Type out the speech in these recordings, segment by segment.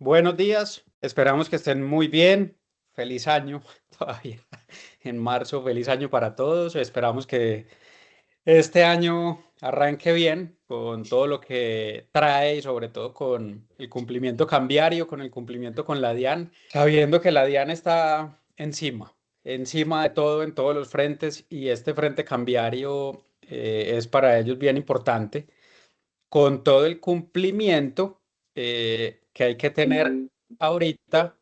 Buenos días, esperamos que estén muy bien. Feliz año todavía en marzo, feliz año para todos. Esperamos que este año arranque bien con todo lo que trae y sobre todo con el cumplimiento cambiario, con el cumplimiento con la DIAN, sabiendo que la DIAN está encima de todo en todos los frentes y este frente cambiario es para ellos bien importante con todo el cumplimiento que hay que tener ahorita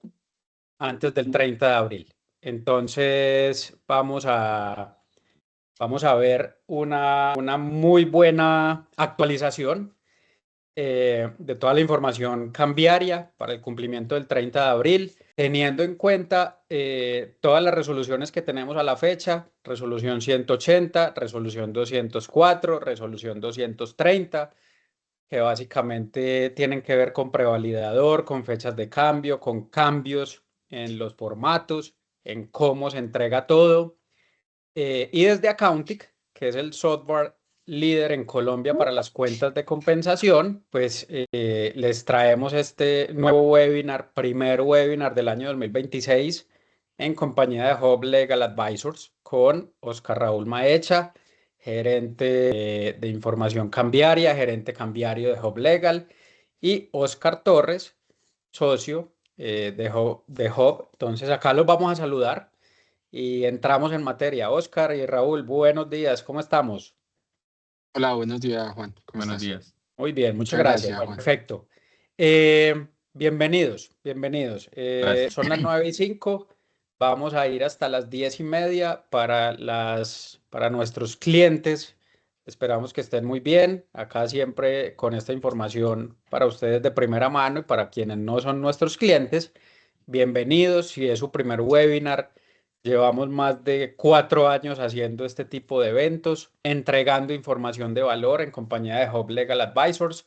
antes del 30 de abril. Entonces vamos a ver una muy buena actualización de toda la información cambiaria para el cumplimiento del 30 de abril, teniendo en cuenta todas las resoluciones que tenemos a la fecha, resolución 180, resolución 204, resolución 230 que básicamente tienen que ver con prevalidador, con fechas de cambio, con cambios en los formatos, en cómo se entrega todo. Y desde Accountic, que es el software líder en Colombia para las cuentas de compensación, pues les traemos este nuevo webinar, primer webinar del año 2026 en compañía de Hub Legal Advisors con Oscar Raúl Maecha, gerente de información cambiaria, gerente cambiario de Hub Legal, y Oscar Torres, socio de Hub. Entonces acá los vamos a saludar y entramos en materia. Oscar y Raúl, buenos días, ¿cómo estamos? Hola, buenos días, Juan. ¿Cómo Buenos estás? días. Muy bien, muchas Muchas gracias. gracias, Bueno, Juan. perfecto. Bienvenidos. Gracias. Son las 9:05. Vamos a ir hasta las 10:30 para nuestros clientes. Esperamos que estén muy bien. Acá siempre con esta información para ustedes de primera mano y para quienes no son nuestros clientes. Bienvenidos. Si es su primer webinar, llevamos más de 4 años haciendo este tipo de eventos, entregando información de valor en compañía de Hub Legal Advisors.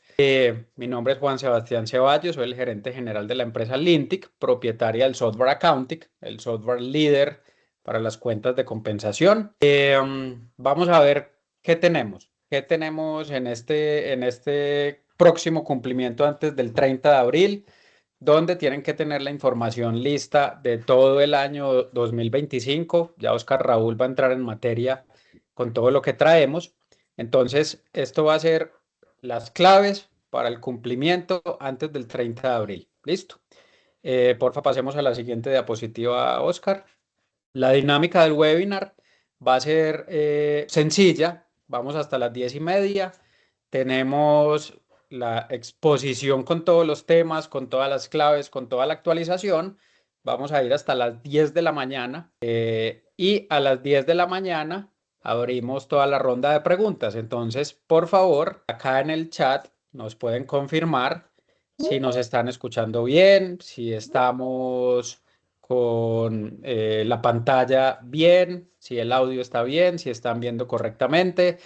Mi nombre es Juan Sebastián Ceballos, soy el gerente general de la empresa Lintic, propietaria del software Accounting, el software líder para las cuentas de compensación. Vamos a ver qué tenemos. ¿Qué tenemos en este próximo cumplimiento antes del 30 de abril? Donde tienen que tener la información lista de todo el año 2025. Ya Oscar Raúl va a entrar en materia con todo lo que traemos. Entonces, esto va a ser las claves para el cumplimiento antes del 30 de abril. Listo. Porfa, pasemos a la siguiente diapositiva, Oscar. La dinámica del webinar va a ser sencilla. Vamos hasta las 10:30. Tenemos la exposición con todos los temas, con todas las claves, con toda la actualización. Vamos a ir hasta las 10 de la mañana y a las 10 de la mañana abrimos toda la ronda de preguntas. Entonces, por favor, acá en el chat nos pueden confirmar si nos están escuchando bien, si estamos con la pantalla bien, si el audio está bien, si están viendo correctamente.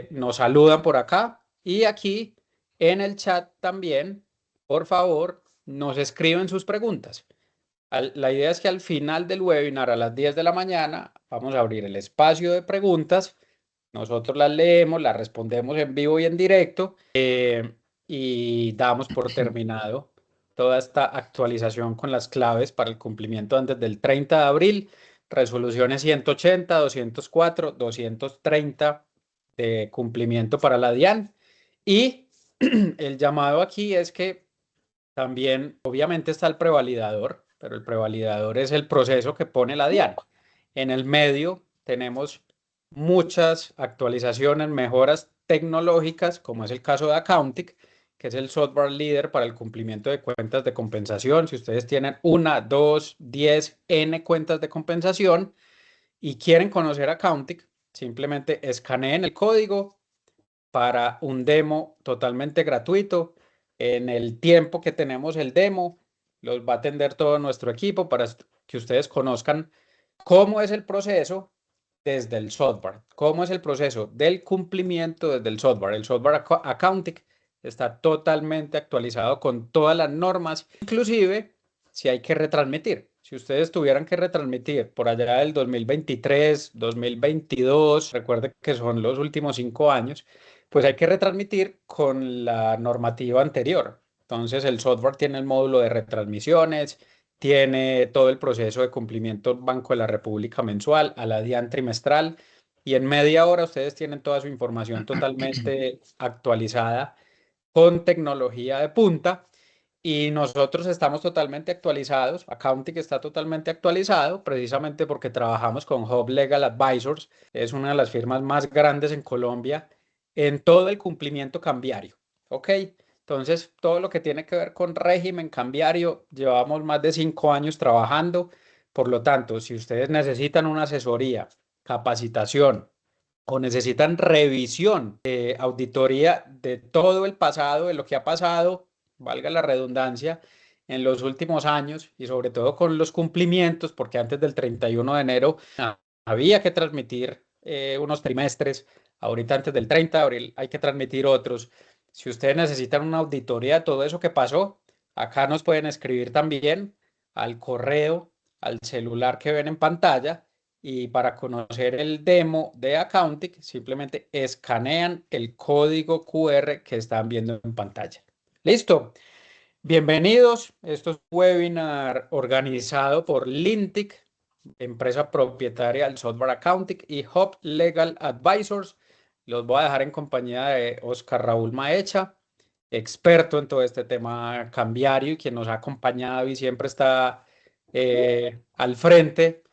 Nos saludan por acá y aquí en el chat también, por favor, nos escriben sus preguntas. La idea es que al final del webinar a las 10 de la mañana vamos a abrir el espacio de preguntas. Nosotros las leemos, las respondemos en vivo y en directo y damos por terminado toda esta actualización con las claves para el cumplimiento antes del 30 de abril, resoluciones 180, 204, 230 de cumplimiento para la DIAN. Y el llamado aquí es que también, obviamente, está el prevalidador, pero el prevalidador es el proceso que pone la DIAN. En el medio tenemos muchas actualizaciones, mejoras tecnológicas, como es el caso de Accounting, que es el software líder para el cumplimiento de cuentas de compensación. Si ustedes tienen 1, 2, 10, N cuentas de compensación y quieren conocer Accounting, simplemente escaneen el código para un demo totalmente gratuito. En el tiempo que tenemos el demo, los va a atender todo nuestro equipo para que ustedes conozcan cómo es el proceso desde el software, cómo es el proceso del cumplimiento desde el software. El software Accounting está totalmente actualizado con todas las normas, inclusive si hay que retransmitir. Si ustedes tuvieran que retransmitir por allá del 2023, 2022, recuerden que son los últimos 5 años, pues hay que retransmitir con la normativa anterior. Entonces el software tiene el módulo de retransmisiones, tiene todo el proceso de cumplimiento Banco de la República mensual, a la DIAN trimestral, y en media hora ustedes tienen toda su información totalmente actualizada con tecnología de punta. Y nosotros estamos totalmente actualizados, Accounting está totalmente actualizado, precisamente porque trabajamos con Hub Legal Advisors, es una de las firmas más grandes en Colombia en todo el cumplimiento cambiario. ¿Ok? Entonces, todo lo que tiene que ver con régimen cambiario, llevamos más de 5 años trabajando. Por lo tanto, si ustedes necesitan una asesoría, capacitación o necesitan revisión, auditoría de todo el pasado, de lo que ha pasado, valga la redundancia, en los últimos años y sobre todo con los cumplimientos, porque antes del 31 de enero había que transmitir unos trimestres, ahorita antes del 30 de abril hay que transmitir otros. Si ustedes necesitan una auditoría de todo eso que pasó, acá nos pueden escribir también al correo, al celular que ven en pantalla, y para conocer el demo de Accounting simplemente escanean el código QR que están viendo en pantalla. Listo. Bienvenidos. Esto es un webinar organizado por Lintic, empresa propietaria del software Accounting, y Hub Legal Advisors. Los voy a dejar en compañía de Oscar Raúl Maecha, experto en todo este tema cambiario y quien nos ha acompañado y siempre está al frente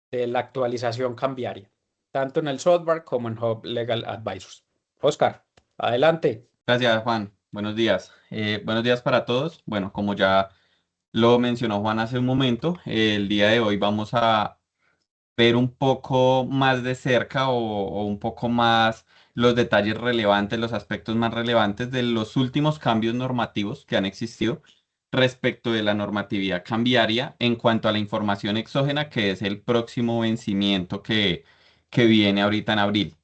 de la actualización cambiaria, tanto en el software como en Hub Legal Advisors. Oscar, adelante. Gracias, Juan. Buenos días. Buenos días para todos. Bueno, como ya lo mencionó Juan hace un momento, el día de hoy vamos a ver un poco más de cerca o un poco más los detalles relevantes, los aspectos más relevantes de los últimos cambios normativos que han existido respecto de la normatividad cambiaria en cuanto a la información exógena, que es el próximo vencimiento que viene ahorita en abril.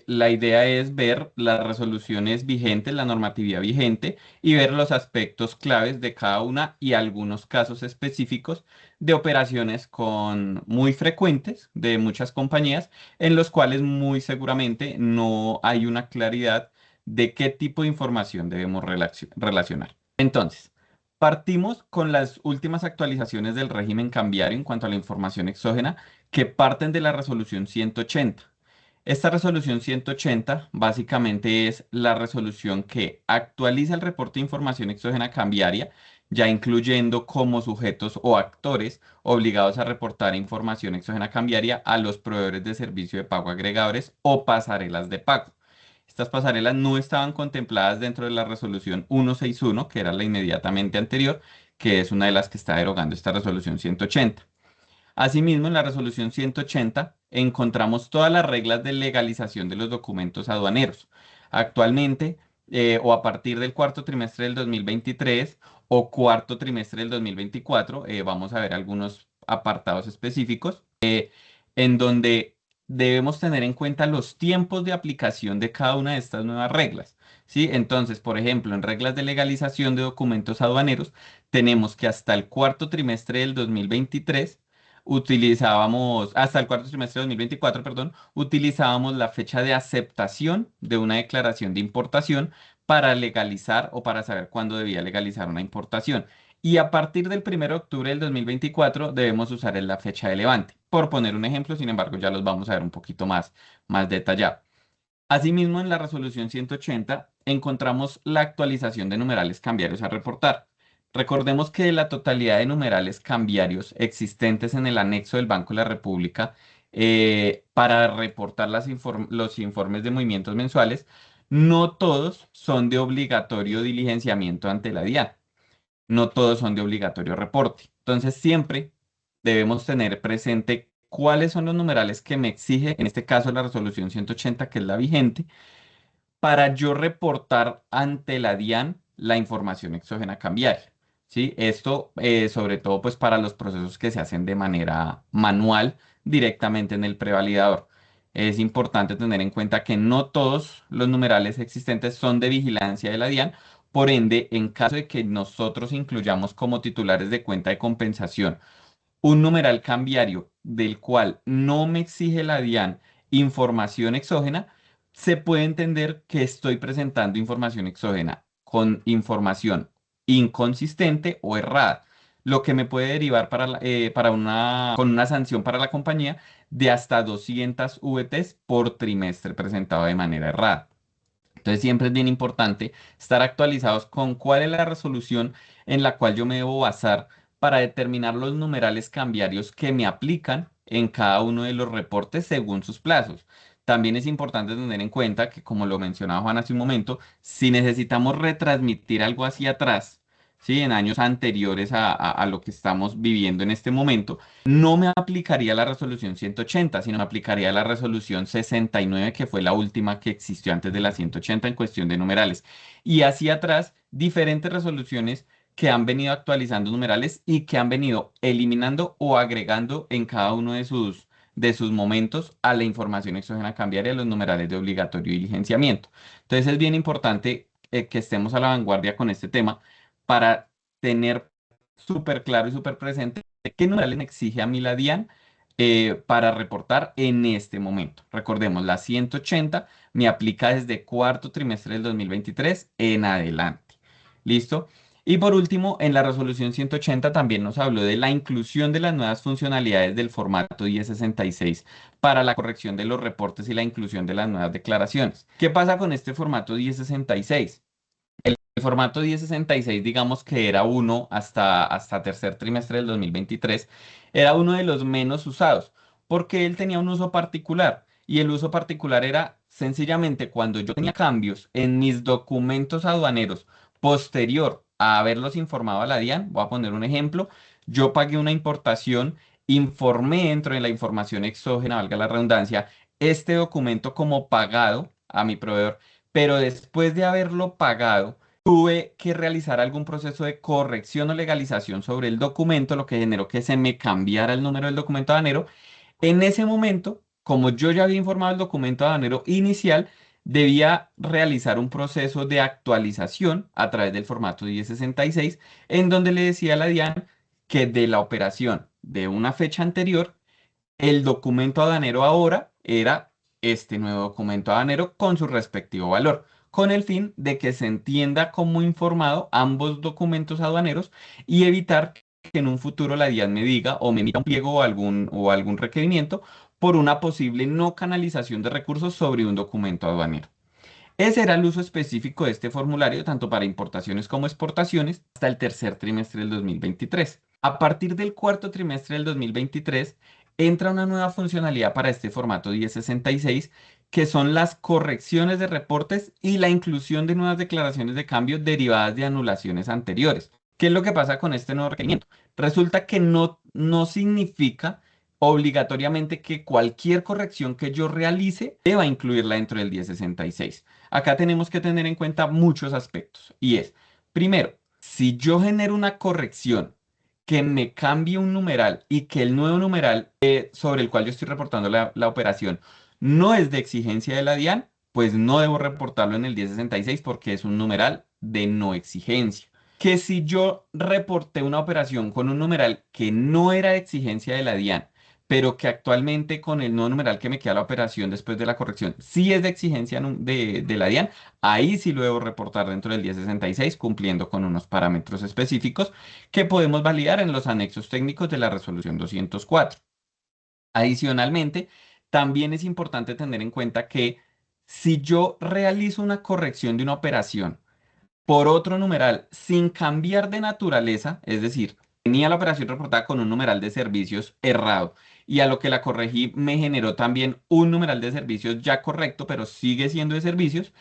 La idea es ver las resoluciones vigentes, la normatividad vigente y ver los aspectos claves de cada una y algunos casos específicos de operaciones muy frecuentes de muchas compañías en los cuales muy seguramente no hay una claridad de qué tipo de información debemos relacionar. Entonces, partimos con las últimas actualizaciones del régimen cambiario en cuanto a la información exógena que parten de la resolución 180. Esta resolución 180 básicamente es la resolución que actualiza el reporte de información exógena cambiaria, ya incluyendo como sujetos o actores obligados a reportar información exógena cambiaria a los proveedores de servicio de pago agregadores o pasarelas de pago. Estas pasarelas no estaban contempladas dentro de la resolución 161, que era la inmediatamente anterior, que es una de las que está derogando esta resolución 180. Asimismo, en la resolución 180 encontramos todas las reglas de legalización de los documentos aduaneros. Actualmente, o a partir del cuarto trimestre del 2023 o cuarto trimestre del 2024, vamos a ver algunos apartados específicos en donde debemos tener en cuenta los tiempos de aplicación de cada una de estas nuevas reglas. ¿Sí? Entonces, por ejemplo, en reglas de legalización de documentos aduaneros, tenemos que hasta el cuarto trimestre del 2023 utilizábamos, hasta el cuarto trimestre de 2024, perdón, utilizábamos la fecha de aceptación de una declaración de importación para legalizar o para saber cuándo debía legalizar una importación. Y a partir del 1 de octubre del 2024 debemos usar la fecha de levante. Por poner un ejemplo, sin embargo, ya los vamos a ver un poquito más detallado. Asimismo, en la resolución 180 encontramos la actualización de numerales cambiarios a reportar. Recordemos que de la totalidad de numerales cambiarios existentes en el anexo del Banco de la República para reportar los informes de movimientos mensuales, no todos son de obligatorio diligenciamiento ante la DIAN. No todos son de obligatorio reporte. Entonces, siempre debemos tener presente cuáles son los numerales que me exige, en este caso la resolución 180, que es la vigente, para yo reportar ante la DIAN la información exógena cambiaria. ¿Sí? Esto sobre todo pues para los procesos que se hacen de manera manual directamente en el prevalidador. Es importante tener en cuenta que no todos los numerales existentes son de vigilancia de la DIAN. Por ende, en caso de que nosotros incluyamos como titulares de cuenta de compensación un numeral cambiario del cual no me exige la DIAN información exógena, se puede entender que estoy presentando información exógena con información inconsistente o errada, lo que me puede derivar con una sanción para la compañía de hasta 200 VTs por trimestre presentado de manera errada. Entonces siempre es bien importante estar actualizados con cuál es la resolución en la cual yo me debo basar para determinar los numerales cambiarios que me aplican en cada uno de los reportes según sus plazos. También es importante tener en cuenta que, como lo mencionaba Juan hace un momento, si necesitamos retransmitir algo hacia atrás, ¿sí? En años anteriores a lo que estamos viviendo en este momento, no me aplicaría la resolución 180, sino me aplicaría la resolución 69, que fue la última que existió antes de la 180 en cuestión de numerales. Y hacia atrás, diferentes resoluciones que han venido actualizando numerales y que han venido eliminando o agregando en cada uno de sus momentos a la información exógena cambiaria los numerales de obligatorio diligenciamiento. Entonces es bien importante que estemos a la vanguardia con este tema para tener súper claro y súper presente qué numerales me exige a mí la DIAN para reportar en este momento. Recordemos, la 180 me aplica desde cuarto trimestre del 2023 en adelante. ¿Listo? Y por último, en la resolución 180 también nos habló de la inclusión de las nuevas funcionalidades del formato 1066 para la corrección de los reportes y la inclusión de las nuevas declaraciones. ¿Qué pasa con este formato 1066? El formato 1066, digamos que era uno hasta tercer trimestre del 2023, era uno de los menos usados, porque él tenía un uso particular, y el uso particular era sencillamente cuando yo tenía cambios en mis documentos aduaneros posterior a haberlos informado a la DIAN. Voy a poner un ejemplo: yo pagué una importación, informé dentro de la información exógena, valga la redundancia, este documento como pagado a mi proveedor, pero después de haberlo pagado, tuve que realizar algún proceso de corrección o legalización sobre el documento, lo que generó que se me cambiara el número del documento aduanero. En ese momento, como yo ya había informado el documento aduanero inicial, debía realizar un proceso de actualización a través del formato 1066, en donde le decía a la DIAN que de la operación de una fecha anterior, el documento aduanero ahora era este nuevo documento aduanero con su respectivo valor, con el fin de que se entienda como informado ambos documentos aduaneros y evitar que en un futuro la DIAN me diga o me emita un pliego o algún requerimiento por una posible no canalización de recursos sobre un documento aduanero. Ese era el uso específico de este formulario, tanto para importaciones como exportaciones, hasta el tercer trimestre del 2023. A partir del cuarto trimestre del 2023, entra una nueva funcionalidad para este formato 1066, que son las correcciones de reportes y la inclusión de nuevas declaraciones de cambio derivadas de anulaciones anteriores. ¿Qué es lo que pasa con este nuevo requerimiento? Resulta que no significa obligatoriamente que cualquier corrección que yo realice deba incluirla dentro del 1066. Acá tenemos que tener en cuenta muchos aspectos, y es, primero, si yo genero una corrección que me cambie un numeral y que el nuevo numeral sobre el cual yo estoy reportando la operación no es de exigencia de la DIAN, pues no debo reportarlo en el 1066 porque es un numeral de no exigencia. Que si yo reporté una operación con un numeral que no era de exigencia de la DIAN, pero que actualmente con el nuevo numeral que me queda la operación después de la corrección sí es de exigencia de la DIAN, ahí sí lo debo reportar dentro del 1066 cumpliendo con unos parámetros específicos que podemos validar en los anexos técnicos de la resolución 204. Adicionalmente, también es importante tener en cuenta que si yo realizo una corrección de una operación por otro numeral sin cambiar de naturaleza, es decir, tenía la operación reportada con un numeral de servicios errado y a lo que la corregí me generó también un numeral de servicios ya correcto, pero sigue siendo de servicios,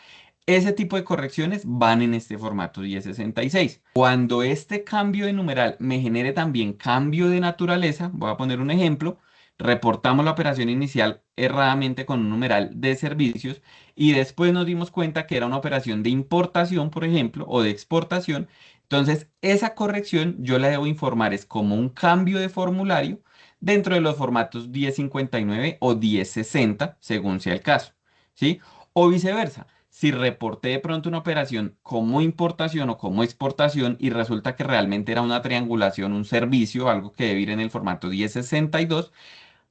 ese tipo de correcciones van en este formato 1066. Cuando este cambio de numeral me genere también cambio de naturaleza, voy a poner un ejemplo: reportamos la operación inicial erradamente con un numeral de servicios y después nos dimos cuenta que era una operación de importación, por ejemplo, o de exportación. Entonces, esa corrección yo la debo informar es como un cambio de formulario dentro de los formatos 1059 o 1060, según sea el caso, ¿sí? O viceversa. Si reporté de pronto una operación como importación o como exportación y resulta que realmente era una triangulación, un servicio, algo que debe ir en el formato 1062,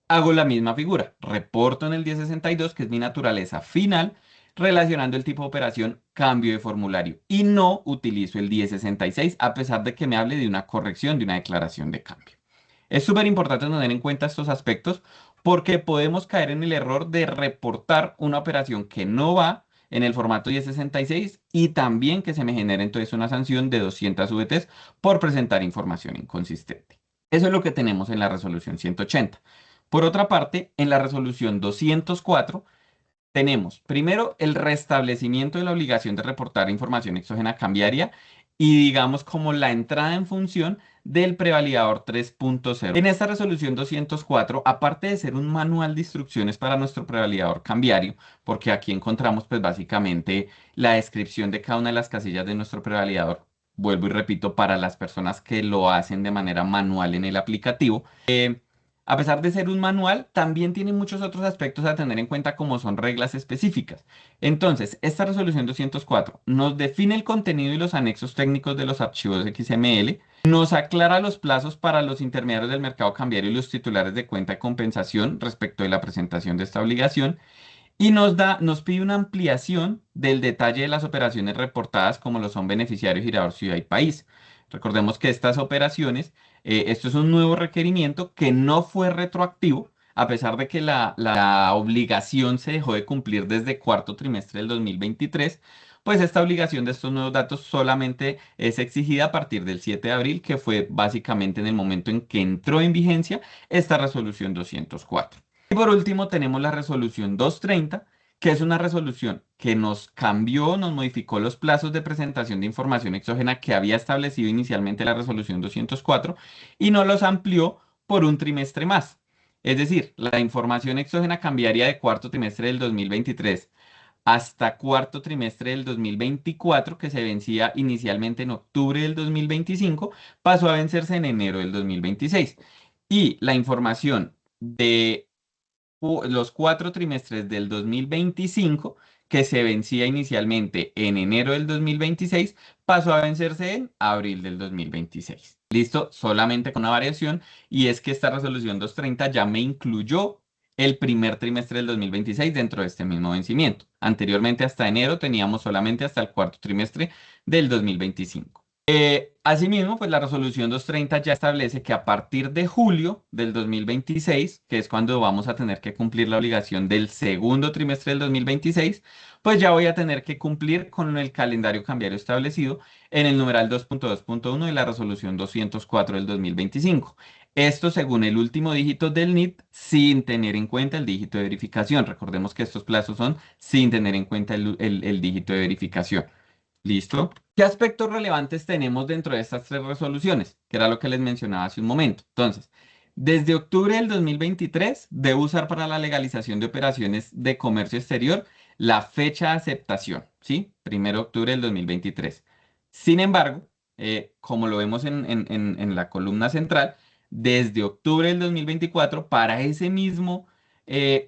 hago la misma figura. Reporto en el 1062, que es mi naturaleza final, relacionando el tipo de operación cambio de formulario y no utilizo el 1066 a pesar de que me hable de una corrección de una declaración de cambio. Es súper importante tener en cuenta estos aspectos porque podemos caer en el error de reportar una operación que no va en el formato 1066 y también que se me genere entonces una sanción de 200 VTs por presentar información inconsistente. Eso es lo que tenemos en la resolución 180. Por otra parte, en la resolución 204 tenemos primero el restablecimiento de la obligación de reportar información exógena cambiaria y digamos como la entrada en función del prevalidador 3.0. En esta resolución 204, aparte de ser un manual de instrucciones para nuestro prevalidador cambiario, porque aquí encontramos pues básicamente la descripción de cada una de las casillas de nuestro prevalidador, vuelvo y repito, para las personas que lo hacen de manera manual en el aplicativo, a pesar de ser un manual, también tiene muchos otros aspectos a tener en cuenta como son reglas específicas. Entonces, esta resolución 204 nos define el contenido y los anexos técnicos de los archivos XML, nos aclara los plazos para los intermediarios del mercado cambiario y los titulares de cuenta de compensación respecto de la presentación de esta obligación y nos pide una ampliación del detalle de las operaciones reportadas como lo son beneficiario, girador, ciudad y país. Recordemos que estas operaciones, esto es un nuevo requerimiento que no fue retroactivo, a pesar de que la obligación se dejó de cumplir desde cuarto trimestre del 2023, pues esta obligación de estos nuevos datos solamente es exigida a partir del 7 de abril, que fue básicamente en el momento en que entró en vigencia esta resolución 204. Y por último tenemos la resolución 230, que es una resolución que nos cambió, nos modificó los plazos de presentación de información exógena que había establecido inicialmente la resolución 204 y nos los amplió por un trimestre más. Es decir, la información exógena cambiaria de cuarto trimestre del 2023 hasta cuarto trimestre del 2024, que se vencía inicialmente en octubre del 2025, pasó a vencerse en enero del 2026. Y la información de los 4 trimestres del 2025, que se vencía inicialmente en enero del 2026, pasó a vencerse en abril del 2026. Listo, solamente con una variación, y es que esta resolución 230 ya me incluyó el primer trimestre del 2026 dentro de este mismo vencimiento. Anteriormente, hasta enero, teníamos solamente hasta el cuarto trimestre del 2025. Asimismo, pues la resolución 230 ya establece que a partir de julio del 2026, que es cuando vamos a tener que cumplir la obligación del segundo trimestre del 2026, pues ya voy a tener que cumplir con el calendario cambiario establecido en el numeral 2.2.1 de la resolución 204 del 2025. Esto según el último dígito del NIT sin tener en cuenta el dígito de verificación. Recordemos que estos plazos son sin tener en cuenta el dígito de verificación. ¿Listo? ¿Qué aspectos relevantes tenemos dentro de estas tres resoluciones? Que era lo que les mencionaba hace un momento. Entonces, desde octubre del 2023, debo usar para la legalización de operaciones de comercio exterior la fecha de aceptación, ¿sí? 1 de octubre del 2023. Sin embargo, como lo vemos en la columna central, desde octubre del 2024, para ese mismo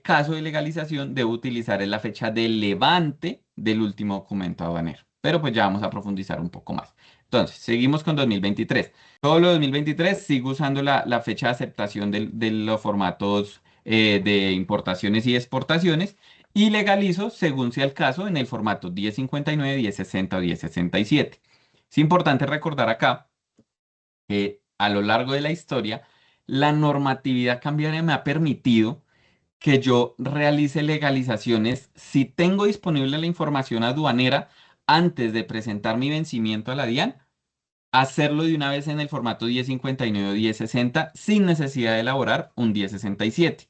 caso de legalización, debo utilizar la fecha de levante del último documento aduanero. Pero pues ya vamos a profundizar un poco más. Entonces, seguimos con 2023. Todo lo 2023 sigo usando la fecha de aceptación de los formatos de importaciones y exportaciones y legalizo, según sea el caso, en el formato 1059, 1060 o 1067. Es importante recordar acá que a lo largo de la historia, la normatividad cambiaria me ha permitido que yo realice legalizaciones si tengo disponible la información aduanera antes de presentar mi vencimiento a la DIAN, hacerlo de una vez en el formato 1059 o 1060 sin necesidad de elaborar un 1067,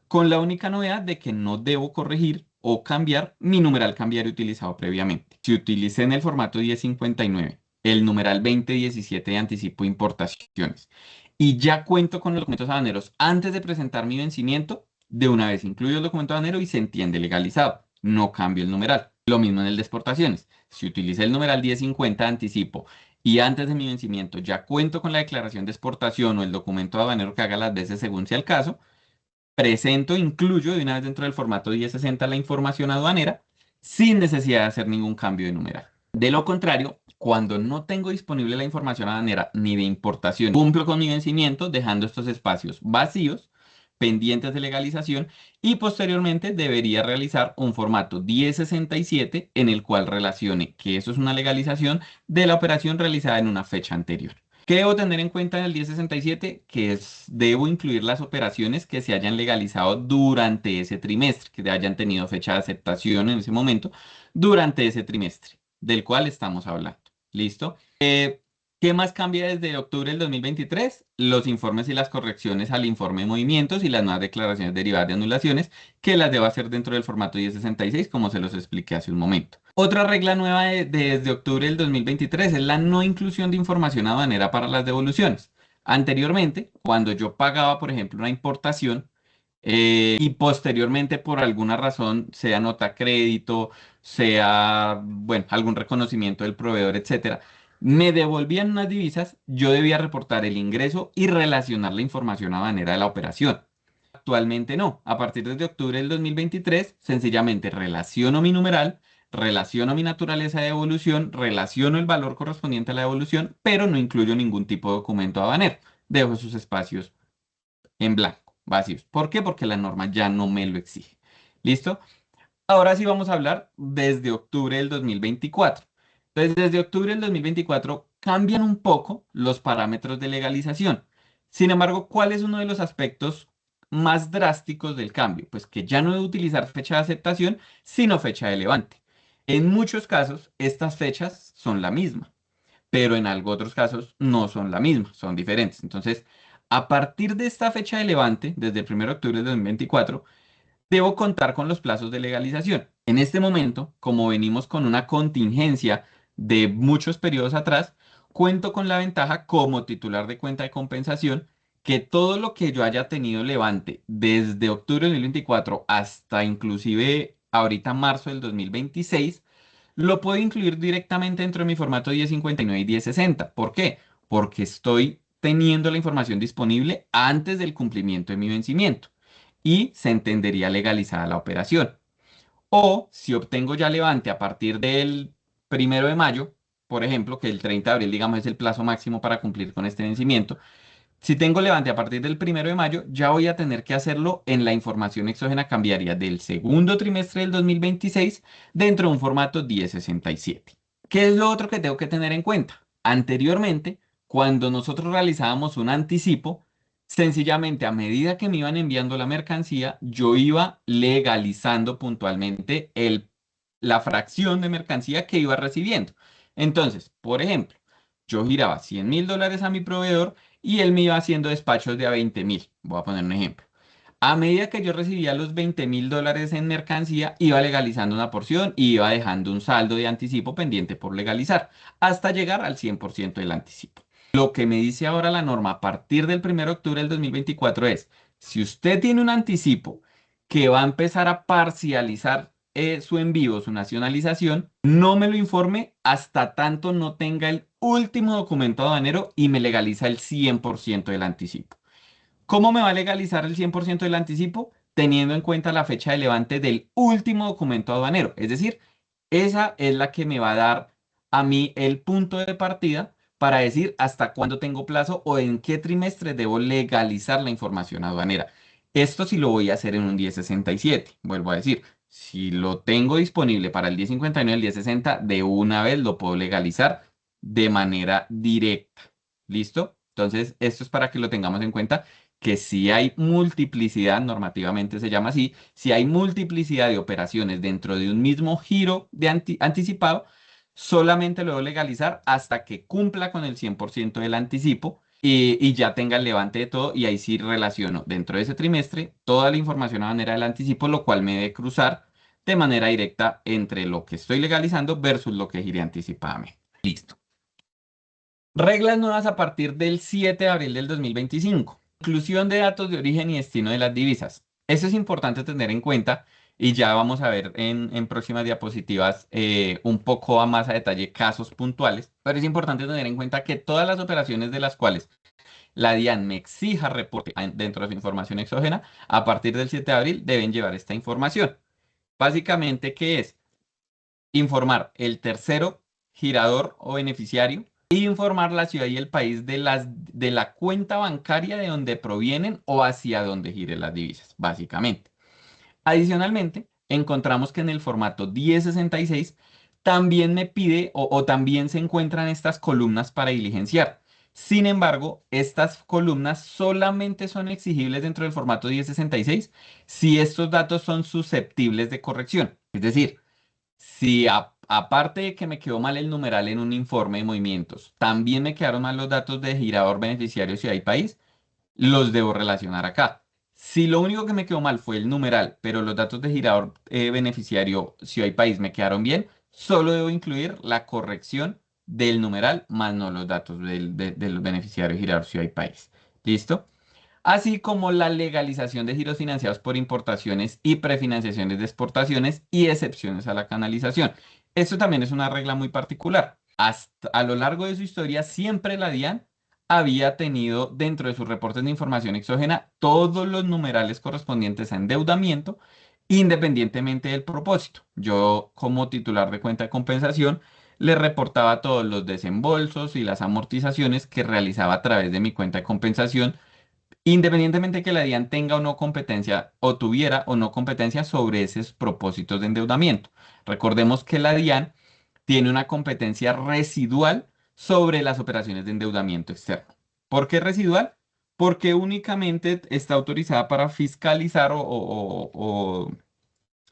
con la única novedad de que no debo corregir o cambiar mi numeral cambiario utilizado previamente. Si utilicé en el formato 1059 el numeral 2017 de anticipo de importaciones y ya cuento con los documentos aduaneros antes de presentar mi vencimiento, de una vez incluyo el documento aduanero y se entiende legalizado. No cambio el numeral. Lo mismo en el de exportaciones. Si utilicé el numeral 1050 de anticipo y antes de mi vencimiento ya cuento con la declaración de exportación o el documento aduanero que haga las veces según sea el caso, presento, incluyo de una vez dentro del formato 1060 la información aduanera sin necesidad de hacer ningún cambio de numeral. De lo contrario, cuando no tengo disponible la información aduanera ni de importación, cumplo con mi vencimiento dejando estos espacios vacíos pendientes de legalización y posteriormente debería realizar un formato 1067 en el cual relacione que eso es una legalización de la operación realizada en una fecha anterior. ¿Qué debo tener en cuenta en el 1067? Debo incluir las operaciones que se hayan legalizado durante ese trimestre, que hayan tenido fecha de aceptación en ese momento, durante ese trimestre, del cual estamos hablando. ¿Listo? ¿Qué más cambia desde octubre del 2023? Los informes y las correcciones al informe de movimientos y las nuevas declaraciones derivadas de anulaciones, que las debo hacer dentro del formato 1066, como se los expliqué hace un momento. Otra regla nueva desde octubre del 2023 es la no inclusión de información aduanera para las devoluciones. Anteriormente, cuando yo pagaba, por ejemplo, una importación y posteriormente por alguna razón, sea nota crédito, sea, bueno, algún reconocimiento del proveedor, etcétera, me devolvían unas divisas, yo debía reportar el ingreso y relacionar la información aduanera de la operación. Actualmente no. A partir de octubre del 2023, sencillamente relaciono mi numeral, relaciono mi naturaleza de devolución, relaciono el valor correspondiente a la devolución, pero no incluyo ningún tipo de documento aduanero. Dejo esos espacios en blanco, vacíos. ¿Por qué? Porque la norma ya no me lo exige. ¿Listo? Ahora sí vamos a hablar desde octubre del 2024. Entonces, desde octubre del 2024 cambian un poco los parámetros de legalización. Sin embargo, ¿cuál es uno de los aspectos más drásticos del cambio? Pues que ya no debo utilizar fecha de aceptación, sino fecha de levante. En muchos casos, estas fechas son la misma, pero en algo otros casos no son la misma, son diferentes. Entonces, a partir de esta fecha de levante, desde el 1 de octubre de 2024, debo contar con los plazos de legalización. En este momento, como venimos con una contingencia de muchos periodos atrás, cuento con la ventaja como titular de cuenta de compensación que todo lo que yo haya tenido levante desde octubre de 2024 hasta inclusive ahorita marzo del 2026, lo puedo incluir directamente dentro de mi formato 1059 y 1060. ¿Por qué? Porque estoy teniendo la información disponible antes del cumplimiento de mi vencimiento y se entendería legalizada la operación. O si obtengo ya levante a partir del 1 de mayo, por ejemplo, que el 30 de abril, digamos, es el plazo máximo para cumplir con este vencimiento. Si tengo levante a partir del 1 de mayo, ya voy a tener que hacerlo en la información exógena cambiaria del segundo trimestre del 2026 dentro de un formato 1067. ¿Qué es lo otro que tengo que tener en cuenta? Anteriormente, cuando nosotros realizábamos un anticipo, sencillamente a medida que me iban enviando la mercancía, yo iba legalizando puntualmente la fracción de mercancía que iba recibiendo. Entonces, por ejemplo, yo giraba $100.000 a mi proveedor y él me iba haciendo despachos de a 20.000. Voy a poner un ejemplo. A medida que yo recibía los $20.000 en mercancía, iba legalizando una porción y iba dejando un saldo de anticipo pendiente por legalizar, hasta llegar al 100% del anticipo. Lo que me dice ahora la norma a partir del 1 de octubre del 2024 es, si usted tiene un anticipo que va a empezar a parcializar su envío, su nacionalización, no me lo informe hasta tanto no tenga el último documento aduanero y me legaliza el 100% del anticipo. ¿Cómo me va a legalizar el 100% del anticipo? Teniendo en cuenta la fecha de levante del último documento aduanero. Es decir, esa es la que me va a dar a mí el punto de partida para decir hasta cuándo tengo plazo o en qué trimestre debo legalizar la información aduanera. Esto sí lo voy a hacer en un 1067. Vuelvo a decir, si lo tengo disponible para el 1059 y el 1060, de una vez lo puedo legalizar de manera directa. ¿Listo? Entonces, esto es para que lo tengamos en cuenta que si hay multiplicidad, normativamente se llama así, si hay multiplicidad de operaciones dentro de un mismo giro de anticipado, solamente lo debo legalizar hasta que cumpla con el 100% del anticipo y ya tenga el levante de todo y ahí sí relaciono dentro de ese trimestre toda la información a manera del anticipo, lo cual me debe cruzar de manera directa entre lo que estoy legalizando versus lo que giré anticipadamente. Listo. Reglas nuevas a partir del 7 de abril del 2025. Inclusión de datos de origen y destino de las divisas. Eso es importante tener en cuenta y ya vamos a ver en próximas diapositivas un poco a más a detalle casos puntuales, pero es importante tener en cuenta que todas las operaciones de las cuales la DIAN me exija reporte dentro de su información exógena, a partir del 7 de abril deben llevar esta información. Básicamente, ¿qué es? Informar el tercero, girador o beneficiario, e informar la ciudad y el país de la cuenta bancaria de donde provienen o hacia donde giren las divisas, básicamente. Adicionalmente, encontramos que en el formato 1066 también me pide o también se encuentran estas columnas para diligenciar. Sin embargo, estas columnas solamente son exigibles dentro del formato 1066 si estos datos son susceptibles de corrección. Es decir, si aparte de que me quedó mal el numeral en un informe de movimientos, también me quedaron mal los datos de girador, beneficiario, ciudad y país, los debo relacionar acá. Si lo único que me quedó mal fue el numeral, pero los datos de girador, beneficiario, ciudad y país me quedaron bien, solo debo incluir la corrección del numeral, más no los datos de los beneficiarios, girador, ciudad y país. ¿Listo? Así como la legalización de giros financiados por importaciones y prefinanciaciones de exportaciones y excepciones a la canalización. Esto también es una regla muy particular. Hasta a lo largo de su historia, siempre la DIAN había tenido dentro de sus reportes de información exógena todos los numerales correspondientes a endeudamiento, independientemente del propósito. Yo, como titular de cuenta de compensación, le reportaba todos los desembolsos y las amortizaciones que realizaba a través de mi cuenta de compensación, independientemente que la DIAN tenga o no competencia o tuviera o no competencia sobre esos propósitos de endeudamiento. Recordemos que la DIAN tiene una competencia residual sobre las operaciones de endeudamiento externo. ¿Por qué residual? Porque únicamente está autorizada para fiscalizar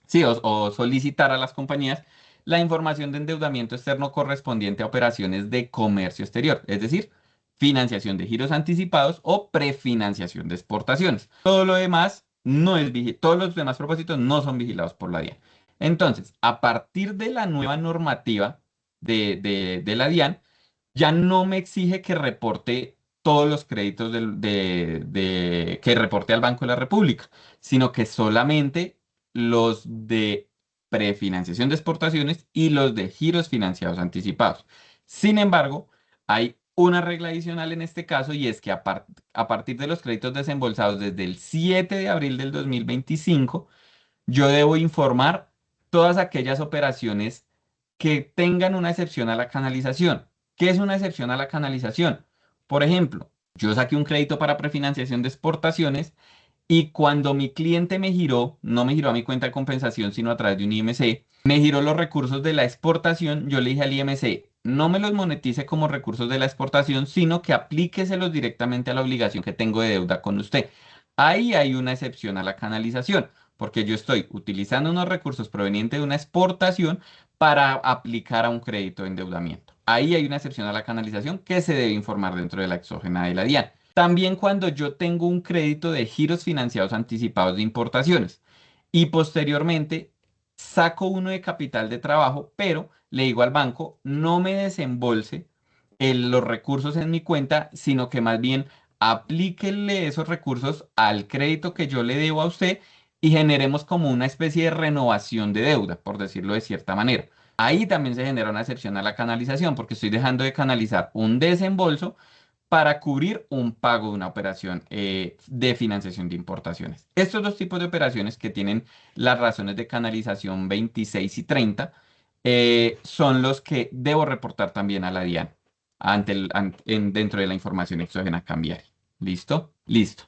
sí, o solicitar a las compañías la información de endeudamiento externo correspondiente a operaciones de comercio exterior, es decir, financiación de giros anticipados o prefinanciación de exportaciones. Todo lo demás no es todos los demás propósitos no son vigilados por la DIAN. Entonces, a partir de la nueva normativa de la DIAN, ya no me exige que reporte todos los créditos que reporte al Banco de la República, sino que solamente los de prefinanciación de exportaciones y los de giros financiados anticipados. Sin embargo, hay una regla adicional en este caso y es que a partir de los créditos desembolsados desde el 7 de abril del 2025, yo debo informar todas aquellas operaciones que tengan una excepción a la canalización. ¿Qué es una excepción a la canalización? Por ejemplo, yo saqué un crédito para prefinanciación de exportaciones y cuando mi cliente me giró, no me giró a mi cuenta de compensación, sino a través de un IMC, me giró los recursos de la exportación, yo le dije al IMC, no me los monetice como recursos de la exportación, sino que aplíqueselos directamente a la obligación que tengo de deuda con usted. Ahí hay una excepción a la canalización, porque yo estoy utilizando unos recursos provenientes de una exportación para aplicar a un crédito de endeudamiento. Ahí hay una excepción a la canalización que se debe informar dentro de la exógena de la DIAN. También cuando yo tengo un crédito de giros financiados anticipados de importaciones y posteriormente saco uno de capital de trabajo, pero le digo al banco, no me desembolse los recursos en mi cuenta, sino que más bien aplíquele esos recursos al crédito que yo le debo a usted y generemos como una especie de renovación de deuda, por decirlo de cierta manera. Ahí también se genera una excepción a la canalización, porque estoy dejando de canalizar un desembolso para cubrir un pago de una operación de financiación de importaciones. Estos dos tipos de operaciones que tienen las razones de canalización 26 y 30 son los que debo reportar también a la DIAN dentro de la información exógena cambiaria. ¿Listo? Listo.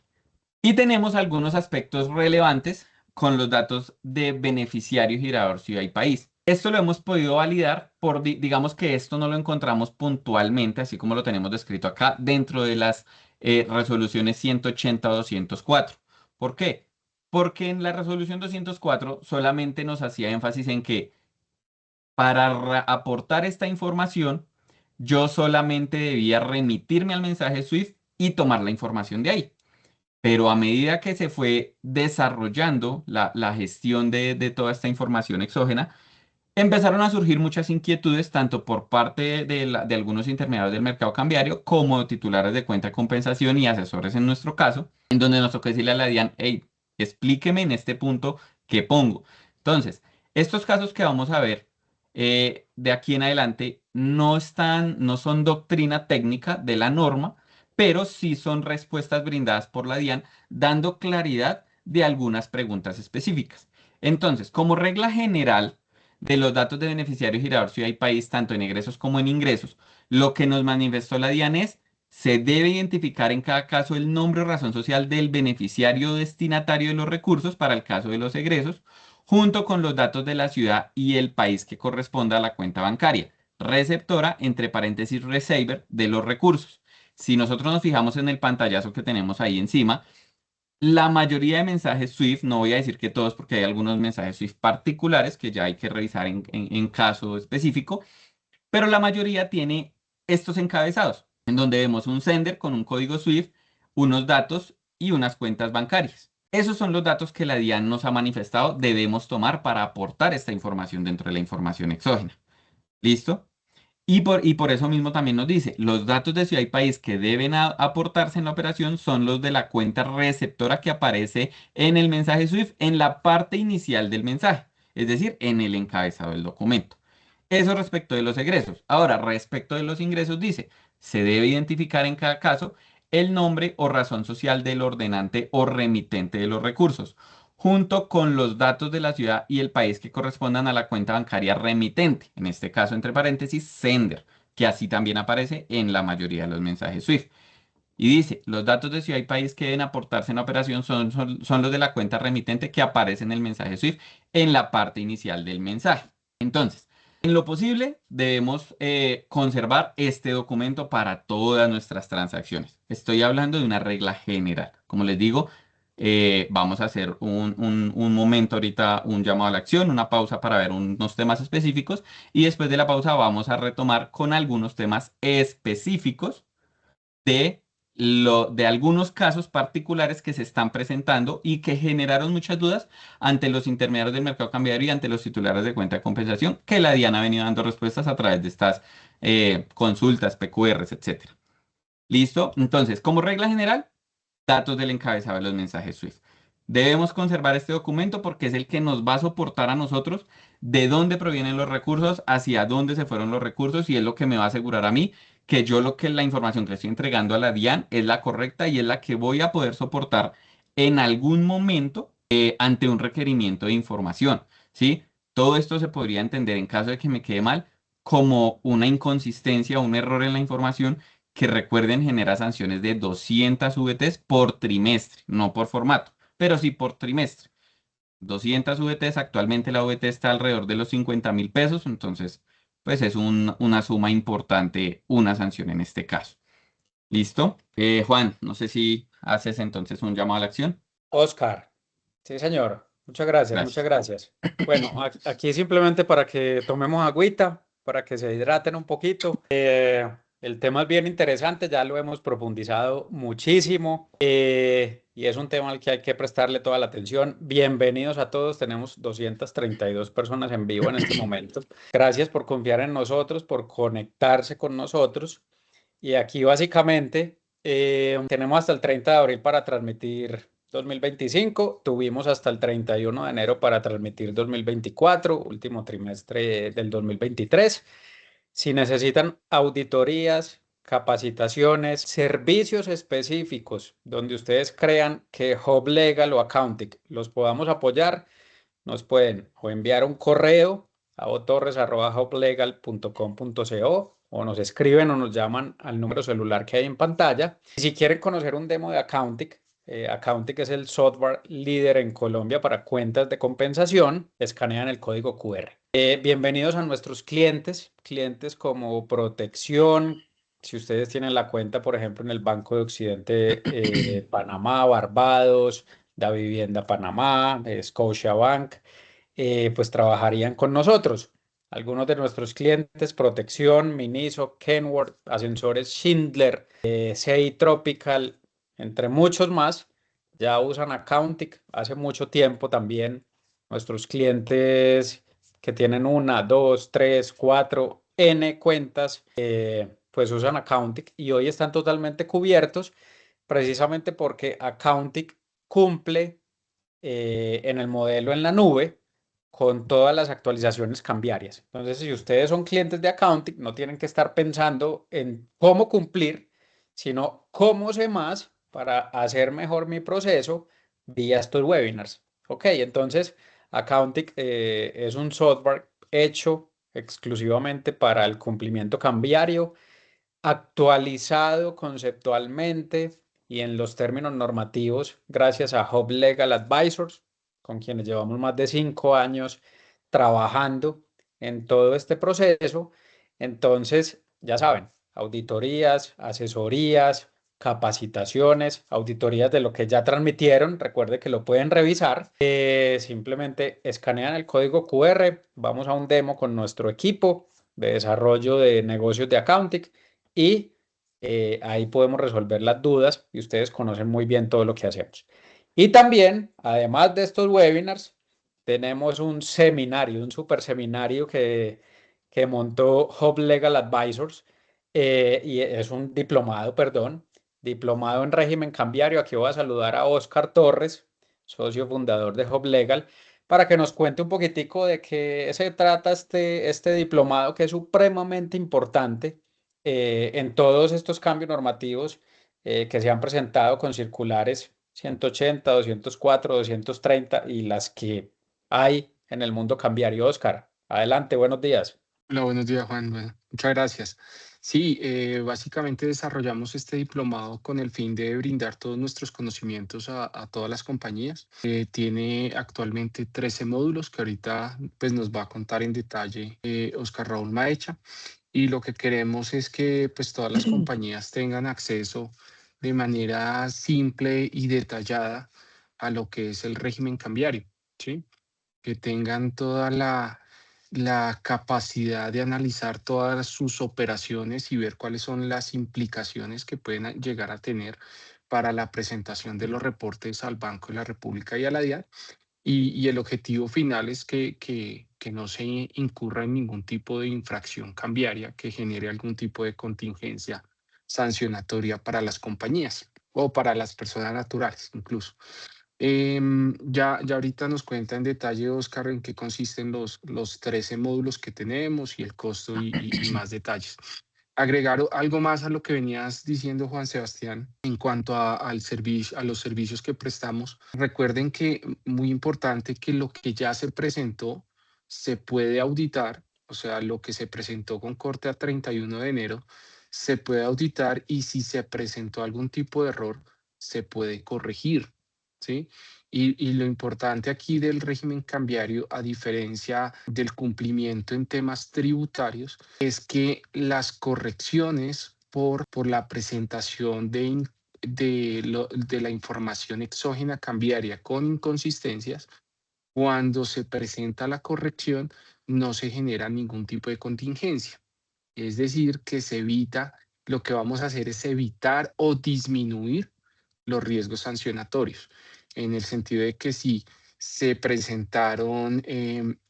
Y tenemos algunos aspectos relevantes con los datos de beneficiario, girador, ciudad y país. Esto lo hemos podido validar digamos que esto no lo encontramos puntualmente, así como lo tenemos descrito acá, dentro de las resoluciones 180 o 204. ¿Por qué? Porque en la resolución 204 solamente nos hacía énfasis en que para aportar esta información, yo solamente debía remitirme al mensaje SWIFT y tomar la información de ahí. Pero a medida que se fue desarrollando la gestión de toda esta información exógena, empezaron a surgir muchas inquietudes, tanto por parte de algunos intermediarios del mercado cambiario, como titulares de cuenta de compensación y asesores en nuestro caso, en donde nos tocó decirle a la DIAN, hey, explíqueme en este punto qué pongo. Entonces, estos casos que vamos a ver de aquí en adelante no son doctrina técnica de la norma, pero sí son respuestas brindadas por la DIAN, dando claridad de algunas preguntas específicas. Entonces, como regla general de los datos de beneficiario, girador, ciudad y país, tanto en egresos como en ingresos, Lo que nos manifestó la DIAN es, se debe identificar en cada caso el nombre o razón social del beneficiario o destinatario de los recursos para el caso de los egresos, junto con los datos de la ciudad y el país que corresponda a la cuenta bancaria, receptora, entre paréntesis, receiver, de los recursos. Si nosotros nos fijamos en el pantallazo que tenemos ahí encima, la mayoría de mensajes Swift, no voy a decir que todos porque hay algunos mensajes Swift particulares que ya hay que revisar en caso específico, pero la mayoría tiene estos encabezados, en donde vemos un sender con un código Swift, unos datos y unas cuentas bancarias. Esos son los datos que la DIAN nos ha manifestado debemos tomar para aportar esta información dentro de la información exógena. ¿Listo? Y por eso mismo también nos dice, los datos de ciudad y país que deben aportarse en la operación son los de la cuenta receptora que aparece en el mensaje Swift en la parte inicial del mensaje, es decir, en el encabezado del documento. Eso respecto de los egresos. Ahora, respecto de los ingresos, dice, se debe identificar en cada caso el nombre o razón social del ordenante o remitente de los recursos, junto con los datos de la ciudad y el país que correspondan a la cuenta bancaria remitente, en este caso entre paréntesis, sender, que así también aparece en la mayoría de los mensajes Swift. Y dice, los datos de ciudad y país que deben aportarse en la operación son los de la cuenta remitente que aparece en el mensaje Swift en la parte inicial del mensaje. Entonces, en lo posible, debemos conservar este documento para todas nuestras transacciones. Estoy hablando de una regla general. Como les digo, vamos a hacer un momento ahorita, un llamado a la acción, una pausa para ver unos temas específicos y después de la pausa vamos a retomar con algunos temas específicos de algunos casos particulares que se están presentando y que generaron muchas dudas ante los intermediarios del mercado cambiario y ante los titulares de cuenta de compensación, que la DIAN ha venido dando respuestas a través de estas consultas, PQRs, etcétera. ¿Listo? Entonces, como regla general, datos del encabezado de los mensajes Swift. Debemos conservar este documento porque es el que nos va a soportar a nosotros de dónde provienen los recursos, hacia dónde se fueron los recursos y es lo que me va a asegurar a mí que la información que le estoy entregando a la DIAN es la correcta y es la que voy a poder soportar en algún momento ante un requerimiento de información, ¿sí? Todo esto se podría entender en caso de que me quede mal como una inconsistencia o un error en la información que recuerden genera sanciones de 200 VTs por trimestre, no por formato, pero sí por trimestre. 200 VTs, actualmente la VT está alrededor de los 50.000 pesos, entonces pues es una suma importante, una sanción en este caso. ¿Listo? Juan, no sé si haces entonces un llamado a la acción. Oscar, sí, señor. Muchas gracias, muchas Gracias. gracias. Bueno, aquí simplemente para que tomemos agüita, para que se hidraten un poquito. El tema es bien interesante, ya lo hemos profundizado muchísimo y es un tema al que hay que prestarle toda la atención. Bienvenidos a todos, tenemos 232 personas en vivo en este momento. Gracias por confiar en nosotros, por conectarse con nosotros. Y aquí básicamente tenemos hasta el 30 de abril para transmitir 2025, tuvimos hasta el 31 de enero para transmitir 2024, último trimestre del 2023. Si necesitan auditorías, capacitaciones, servicios específicos donde ustedes crean que Hub Legal o Accounting los podamos apoyar, nos pueden o enviar un correo a otorres@hublegal.com.co o nos escriben o nos llaman al número celular que hay en pantalla. Y si quieren conocer un demo de Accounting, Accounting es el software líder en Colombia para cuentas de compensación, escanean el código QR. Bienvenidos a nuestros clientes, clientes como Protección. Si ustedes tienen la cuenta, por ejemplo, en el Banco de Occidente, Panamá, Barbados, Da Vivienda Panamá, Scotiabank, pues trabajarían con nosotros. Algunos de nuestros clientes, Protección, Miniso, Kenworth, Ascensores Schindler, CI Tropical, entre muchos más, ya usan Accounting hace mucho tiempo también. Nuestros clientes que tienen una, dos, tres, cuatro, N cuentas, pues usan Accounting y hoy están totalmente cubiertos precisamente porque Accounting cumple en el modelo en la nube con todas las actualizaciones cambiarias. Entonces, si ustedes son clientes de Accounting, no tienen que estar pensando en cómo cumplir, sino cómo sé más para hacer mejor mi proceso vía estos webinars. Ok, entonces Accounting es un software hecho exclusivamente para el cumplimiento cambiario. actualizado conceptualmente y en los términos normativos gracias a Hub Legal Advisors, con quienes llevamos más de 5 años trabajando en todo este proceso. Entonces, ya saben, auditorías, asesorías, capacitaciones, auditorías de lo que ya transmitieron. Recuerde que lo pueden revisar. Simplemente escanean el código QR, vamos a un demo con nuestro equipo de desarrollo de negocios de accounting y ahí podemos resolver las dudas y ustedes conocen muy bien todo lo que hacemos. Y también, además de estos webinars, tenemos un seminario, un super seminario que montó Hub Legal Advisors y es un diplomado, perdón, diplomado en régimen cambiario. Aquí voy a saludar a Oscar Torres, socio fundador de Hub Legal, para que nos cuente un poquitico de qué se trata este diplomado que es supremamente importante en todos estos cambios normativos que se han presentado con circulares 180, 204, 230 y las que hay en el mundo cambiario. Oscar, adelante, buenos días. Hola, buenos días, Juan. Bueno, muchas gracias. Sí, básicamente desarrollamos este diplomado con el fin de brindar todos nuestros conocimientos a todas las compañías. Tiene actualmente 13 módulos que ahorita pues, nos va a contar en detalle Oscar Raúl Maecha. Y lo que queremos es que pues, todas las compañías tengan acceso de manera simple y detallada a lo que es el régimen cambiario, ¿sí? Que tengan toda la capacidad de analizar todas sus operaciones y ver cuáles son las implicaciones que pueden llegar a tener para la presentación de los reportes al Banco de la República y a la DIAN. Y el objetivo final es que no se incurra en ningún tipo de infracción cambiaria que genere algún tipo de contingencia sancionatoria para las compañías o para las personas naturales incluso. Ya ahorita nos cuenta en detalle, Oscar, en qué consisten los 13 módulos que tenemos y el costo y más detalles. Agregar algo más a lo que venías diciendo, Juan Sebastián, en cuanto al servicio, a los servicios que prestamos. Recuerden que muy importante que lo que ya se presentó se puede auditar, o sea, lo que se presentó con corte a 31 de enero se puede auditar y si se presentó algún tipo de error, se puede corregir, ¿sí? Y lo importante aquí del régimen cambiario, a diferencia del cumplimiento en temas tributarios, es que las correcciones por la presentación de la información exógena cambiaria con inconsistencias, cuando se presenta la corrección, no se genera ningún tipo de contingencia. Es decir, que se evita, lo que vamos a hacer es evitar o disminuir los riesgos sancionatorios, en el sentido de que si se presentaron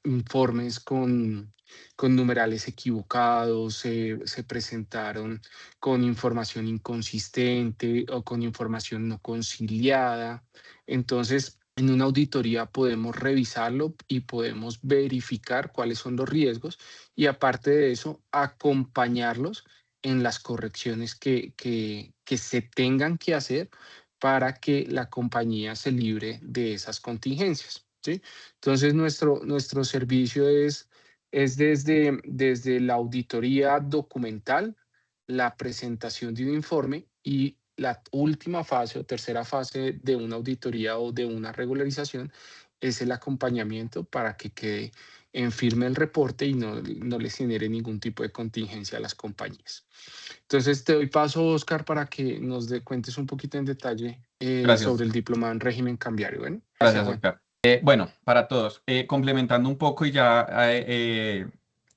informes con numerales equivocados, se presentaron con información inconsistente o con información no conciliada, entonces en una auditoría podemos revisarlo y podemos verificar cuáles son los riesgos y aparte de eso, acompañarlos en las correcciones que se tengan que hacer para que la compañía se libre de esas contingencias, ¿sí? Entonces, nuestro servicio es desde la auditoría documental, la presentación de un informe y la última fase o tercera fase de una auditoría o de una regularización es el acompañamiento para que quede en firme el reporte y no les genere ningún tipo de contingencia a las compañías. Entonces, te doy paso, Oscar, para que nos cuentes un poquito en detalle Gracias. sobre el diplomado en régimen cambiario. Bueno, Gracias, Juan. Oscar. Bueno, para todos, complementando un poco y ya,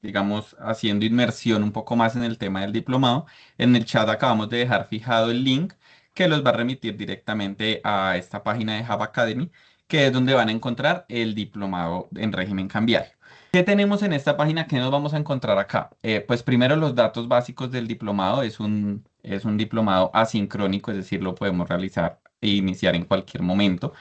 digamos, haciendo inmersión un poco más en el tema del diplomado, en el chat acabamos de dejar fijado el link que los va a remitir directamente a esta página de Hub Academy, que es donde van a encontrar el diplomado en régimen cambiario. ¿Qué tenemos en esta página? ¿Qué nos vamos a encontrar acá? Pues primero los datos básicos del diplomado. Es un diplomado asincrónico, es decir, lo podemos realizar e iniciar en cualquier momento.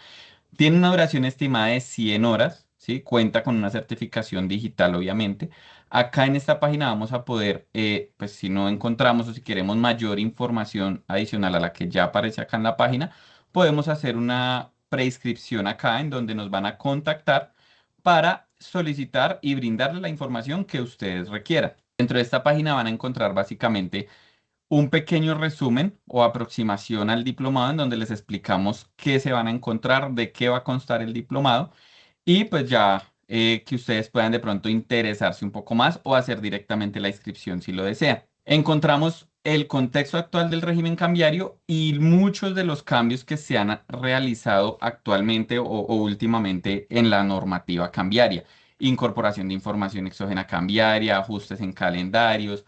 Tiene una duración estimada de 100 horas, ¿sí? Cuenta con una certificación digital, obviamente. Acá en esta página vamos a poder, pues si no encontramos o si queremos mayor información adicional a la que ya aparece acá en la página, podemos hacer una preinscripción acá en donde nos van a contactar para solicitar y brindarle la información que ustedes requieran. Dentro de esta página van a encontrar básicamente un pequeño resumen o aproximación al diplomado en donde les explicamos qué se van a encontrar, de qué va a constar el diplomado y pues ya que ustedes puedan de pronto interesarse un poco más o hacer directamente la inscripción si lo desean. Encontramos el contexto actual del régimen cambiario y muchos de los cambios que se han realizado actualmente o últimamente en la normativa cambiaria. Incorporación de información exógena cambiaria, ajustes en calendarios,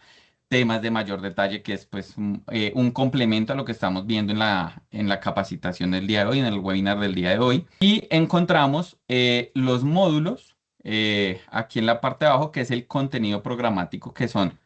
temas de mayor detalle que es pues un complemento a lo que estamos viendo en la capacitación del día de hoy, en el webinar del día de hoy. Y encontramos los módulos aquí en la parte de abajo, que es el contenido programático, que son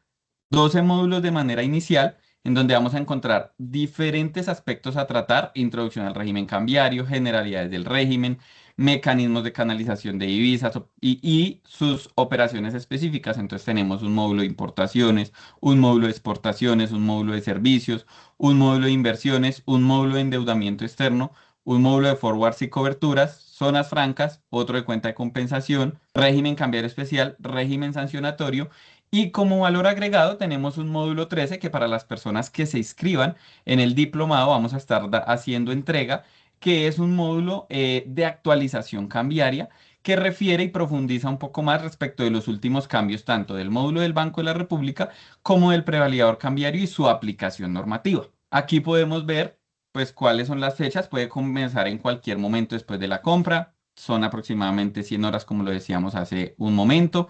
12 módulos de manera inicial, en donde vamos a encontrar diferentes aspectos a tratar: introducción al régimen cambiario, generalidades del régimen, mecanismos de canalización de divisas y sus operaciones específicas. Entonces tenemos un módulo de importaciones, un módulo de exportaciones, un módulo de servicios, un módulo de inversiones, un módulo de endeudamiento externo, un módulo de forwards y coberturas, zonas francas, otro de cuenta de compensación, régimen cambiario especial, régimen sancionatorio. Y como valor agregado tenemos un módulo 13 que para las personas que se inscriban en el diplomado vamos a estar haciendo entrega, que es un módulo de actualización cambiaria que refiere y profundiza un poco más respecto de los últimos cambios tanto del módulo del Banco de la República como del prevalidador cambiario y su aplicación normativa. Aquí podemos ver pues cuáles son las fechas. Puede comenzar en cualquier momento después de la compra. Son aproximadamente 100 horas, como lo decíamos hace un momento.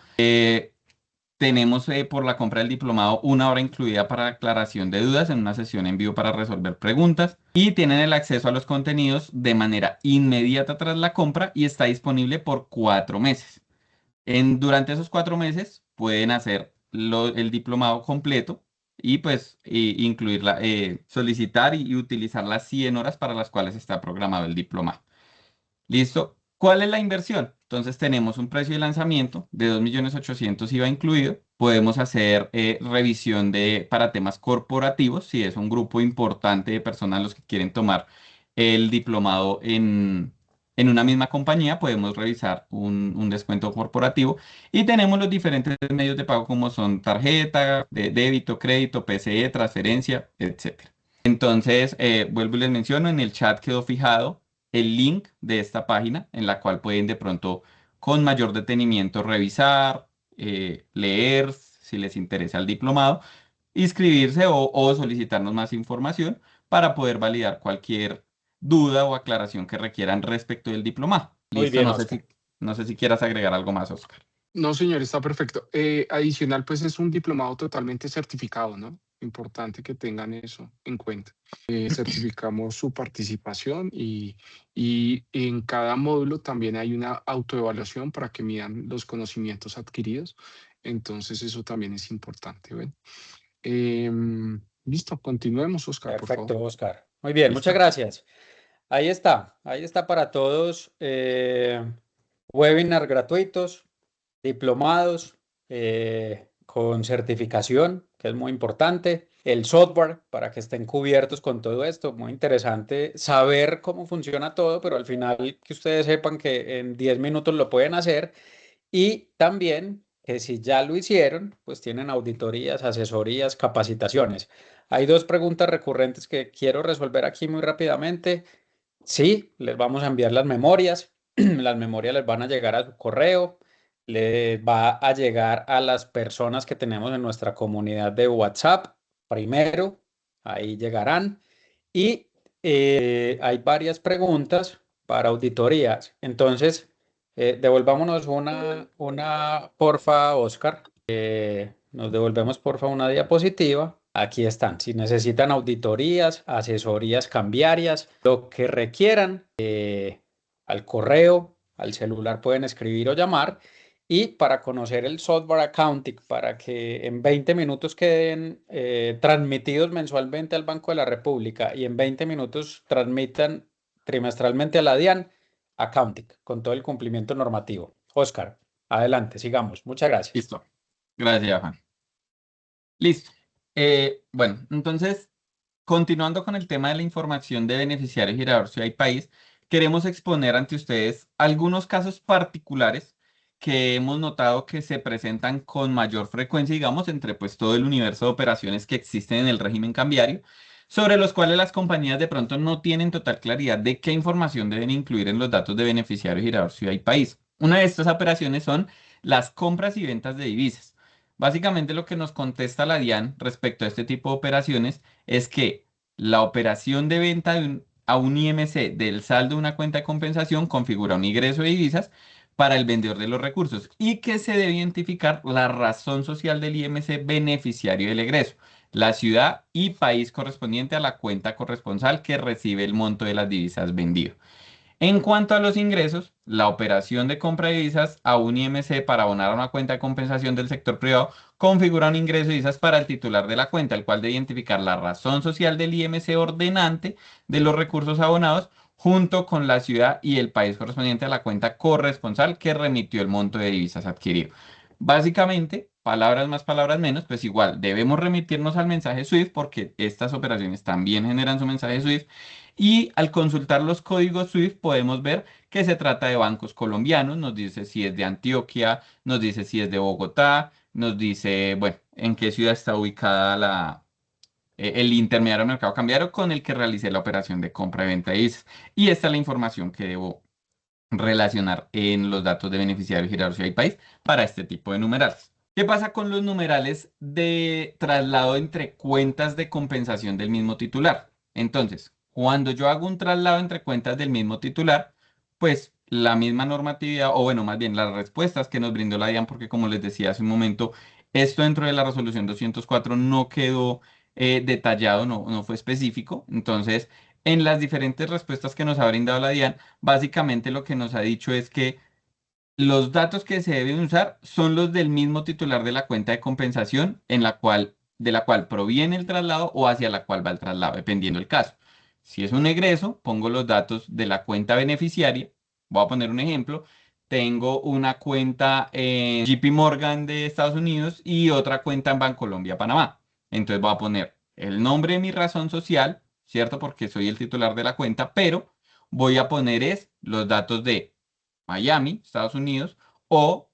Tenemos por la compra del diplomado 1 hora incluida para aclaración de dudas en una sesión en vivo para resolver preguntas y tienen el acceso a los contenidos de manera inmediata tras la compra y está disponible por 4 meses. Durante esos 4 meses pueden hacer el diplomado completo y pues incluirla, solicitar y utilizar las 100 horas para las cuales está programado el diplomado. ¿Listo? ¿Cuál es la inversión? Entonces tenemos un precio de lanzamiento de 2.800.000 IVA incluido. Podemos hacer revisión para temas corporativos, si es un grupo importante de personas los que quieren tomar el diplomado en una misma compañía, podemos revisar un descuento corporativo. Y tenemos los diferentes medios de pago como son tarjeta, de débito, crédito, PCE, transferencia, etcétera. Entonces, vuelvo y les menciono, en el chat quedó fijado el link de esta página en la cual pueden de pronto con mayor detenimiento revisar, leer si les interesa el diplomado, inscribirse o solicitarnos más información para poder validar cualquier duda o aclaración que requieran respecto del diplomado. Muy Listo, bien, Oscar. no sé si quieras agregar algo más, Oscar. No, señor, está perfecto. Adicional, pues es un diplomado totalmente certificado, ¿no? Importante que tengan eso en cuenta. Certificamos su participación y en cada módulo también hay una autoevaluación para que midan los conocimientos adquiridos. Entonces, eso también es importante. ¿Ven? Listo, continuemos, Oscar, por favor. Perfecto, Oscar. Muy bien, ¿Listo? muchas gracias. Ahí está para todos. Webinar gratuitos, diplomados con certificación, que es muy importante. El software para que estén cubiertos con todo esto. Muy interesante saber cómo funciona todo, pero al final que ustedes sepan que en 10 minutos lo pueden hacer. Y también que si ya lo hicieron, pues tienen auditorías, asesorías, capacitaciones. Hay dos preguntas recurrentes que quiero resolver aquí muy rápidamente. Sí, les vamos a enviar las memorias. Las memorias les van a llegar a su correo. Les va a llegar a las personas que tenemos en nuestra comunidad de WhatsApp primero. Ahí llegarán. Y hay varias preguntas para auditorías. Entonces, devolvámonos una, porfa, Oscar. Nos devolvemos, porfa, una diapositiva. Aquí están. Si necesitan auditorías, asesorías cambiarias, lo que requieran, al correo, al celular pueden escribir o llamar. Y para conocer el software accounting, para que en 20 minutos queden transmitidos mensualmente al Banco de la República y en 20 minutos transmitan trimestralmente a la DIAN, accounting, con todo el cumplimiento normativo. Oscar, adelante, sigamos. Muchas gracias. Listo. Gracias, Juan. Listo. Bueno, entonces, continuando con el tema de la información de beneficiarios y girador Ciudad y País, queremos exponer ante ustedes algunos casos particulares que hemos notado que se presentan con mayor frecuencia, digamos, entre pues todo el universo de operaciones que existen en el régimen cambiario, sobre los cuales las compañías de pronto no tienen total claridad de qué información deben incluir en los datos de beneficiario, girador, ciudad y país. Una de estas operaciones son las compras y ventas de divisas. Básicamente lo que nos contesta la DIAN respecto a este tipo de operaciones es que la operación de venta a un IMC del saldo de una cuenta de compensación configura un ingreso de divisas para el vendedor de los recursos y que se debe identificar la razón social del IMC beneficiario del egreso, la ciudad y país correspondiente a la cuenta corresponsal que recibe el monto de las divisas vendido. En cuanto a los ingresos, la operación de compra de divisas a un IMC para abonar a una cuenta de compensación del sector privado configura un ingreso de divisas para el titular de la cuenta, el cual debe identificar la razón social del IMC ordenante de los recursos abonados junto con la ciudad y el país correspondiente a la cuenta corresponsal que remitió el monto de divisas adquirido. Básicamente, palabras más, palabras menos, pues igual debemos remitirnos al mensaje SWIFT porque estas operaciones también generan su mensaje SWIFT y al consultar los códigos SWIFT podemos ver que se trata de bancos colombianos, nos dice si es de Antioquia, nos dice si es de Bogotá, nos dice, bueno, en qué ciudad está ubicada el intermediario de mercado cambiario con el que realicé la operación de compra y venta de divisas. Y esta es la información que debo relacionar en los datos de beneficiario, girador, ciudad y país para este tipo de numerales. ¿Qué pasa con los numerales de traslado entre cuentas de compensación del mismo titular? Entonces, cuando yo hago un traslado entre cuentas del mismo titular, pues la misma normatividad, o bueno, más bien las respuestas que nos brindó la DIAN, porque como les decía hace un momento, esto dentro de la resolución 204 no quedó detallado, no fue específico. Entonces, en las diferentes respuestas que nos ha brindado la DIAN, básicamente lo que nos ha dicho es que los datos que se deben usar son los del mismo titular de la cuenta de compensación de la cual proviene el traslado o hacia la cual va el traslado, dependiendo del caso. Si es un egreso, pongo los datos de la cuenta beneficiaria. Voy a poner un ejemplo. Tengo una cuenta en JP Morgan de Estados Unidos y otra cuenta en Bancolombia, Panamá. Entonces voy a poner el nombre de mi razón social, ¿cierto? Porque soy el titular de la cuenta, pero voy a poner los datos de Miami, Estados Unidos, o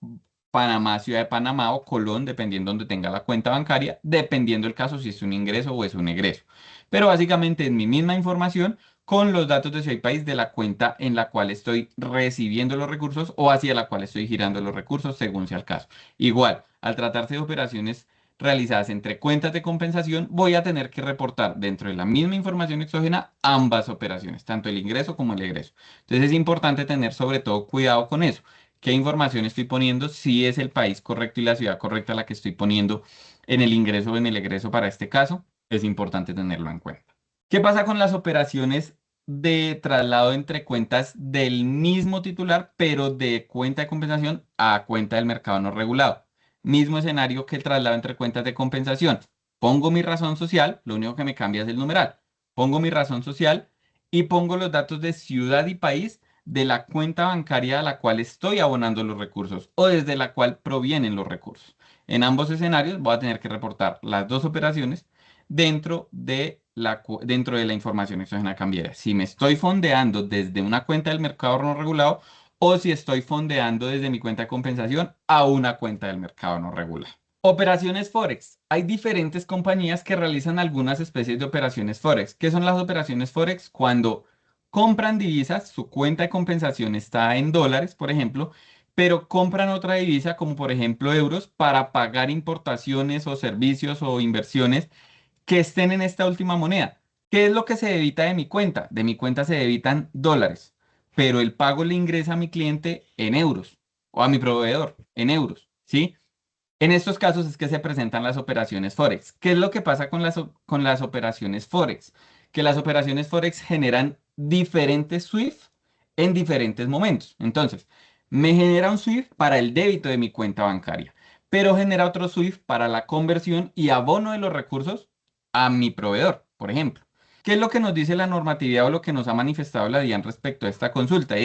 Panamá, Ciudad de Panamá o Colón, dependiendo donde tenga la cuenta bancaria, dependiendo el caso si es un ingreso o es un egreso. Pero básicamente es mi misma información con los datos de Ciudad y País de la cuenta en la cual estoy recibiendo los recursos o hacia la cual estoy girando los recursos, según sea el caso. Igual, al tratarse de operaciones realizadas entre cuentas de compensación, voy a tener que reportar dentro de la misma información exógena ambas operaciones, tanto el ingreso como el egreso. Entonces es importante tener sobre todo cuidado con eso. ¿Qué información estoy poniendo? Si es el país correcto y la ciudad correcta la que estoy poniendo en el ingreso o en el egreso para este caso, es importante tenerlo en cuenta. ¿Qué pasa con las operaciones de traslado entre cuentas del mismo titular, pero de cuenta de compensación a cuenta del mercado no regulado? Mismo escenario que el traslado entre cuentas de compensación. Pongo mi razón social, lo único que me cambia es el numeral. Pongo mi razón social y pongo los datos de ciudad y país de la cuenta bancaria a la cual estoy abonando los recursos o desde la cual provienen los recursos. En ambos escenarios voy a tener que reportar las dos operaciones dentro de la información exógena cambiaria. Si me estoy fondeando desde una cuenta del mercado no regulado o si estoy fondeando desde mi cuenta de compensación a una cuenta del mercado no regulado. Operaciones Forex. Hay diferentes compañías que realizan algunas especies de operaciones Forex. ¿Qué son las operaciones Forex? Cuando compran divisas, su cuenta de compensación está en dólares, por ejemplo, pero compran otra divisa, como por ejemplo euros, para pagar importaciones o servicios o inversiones que estén en esta última moneda. ¿Qué es lo que se debita de mi cuenta? De mi cuenta se debitan dólares, pero el pago le ingresa a mi cliente en euros o a mi proveedor en euros, ¿sí? En estos casos es que se presentan las operaciones Forex. ¿Qué es lo que pasa con las operaciones Forex? Que las operaciones Forex generan diferentes SWIFT en diferentes momentos. Entonces, me genera un SWIFT para el débito de mi cuenta bancaria, pero genera otro SWIFT para la conversión y abono de los recursos a mi proveedor, por ejemplo. ¿Qué es lo que nos dice la normatividad o lo que nos ha manifestado la DIAN respecto a esta consulta?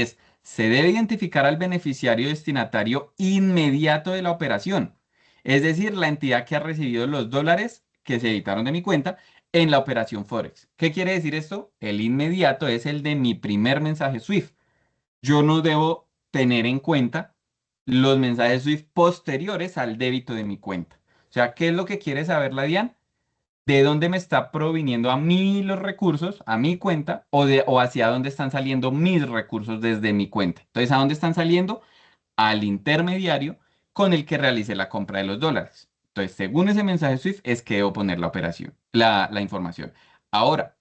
Se debe identificar al beneficiario destinatario inmediato de la operación, es decir, la entidad que ha recibido los dólares que se editaron de mi cuenta en la operación Forex. ¿Qué quiere decir esto? El inmediato es el de mi primer mensaje SWIFT. Yo no debo tener en cuenta los mensajes SWIFT posteriores al débito de mi cuenta. O sea, ¿qué es lo que quiere saber la DIAN? ¿De dónde me está proviniendo a mí los recursos, a mi cuenta, o hacia dónde están saliendo mis recursos desde mi cuenta? Entonces, ¿a dónde están saliendo? Al intermediario con el que realice la compra de los dólares. Entonces, según ese mensaje SWIFT, es que debo poner la operación, la información. Ahora,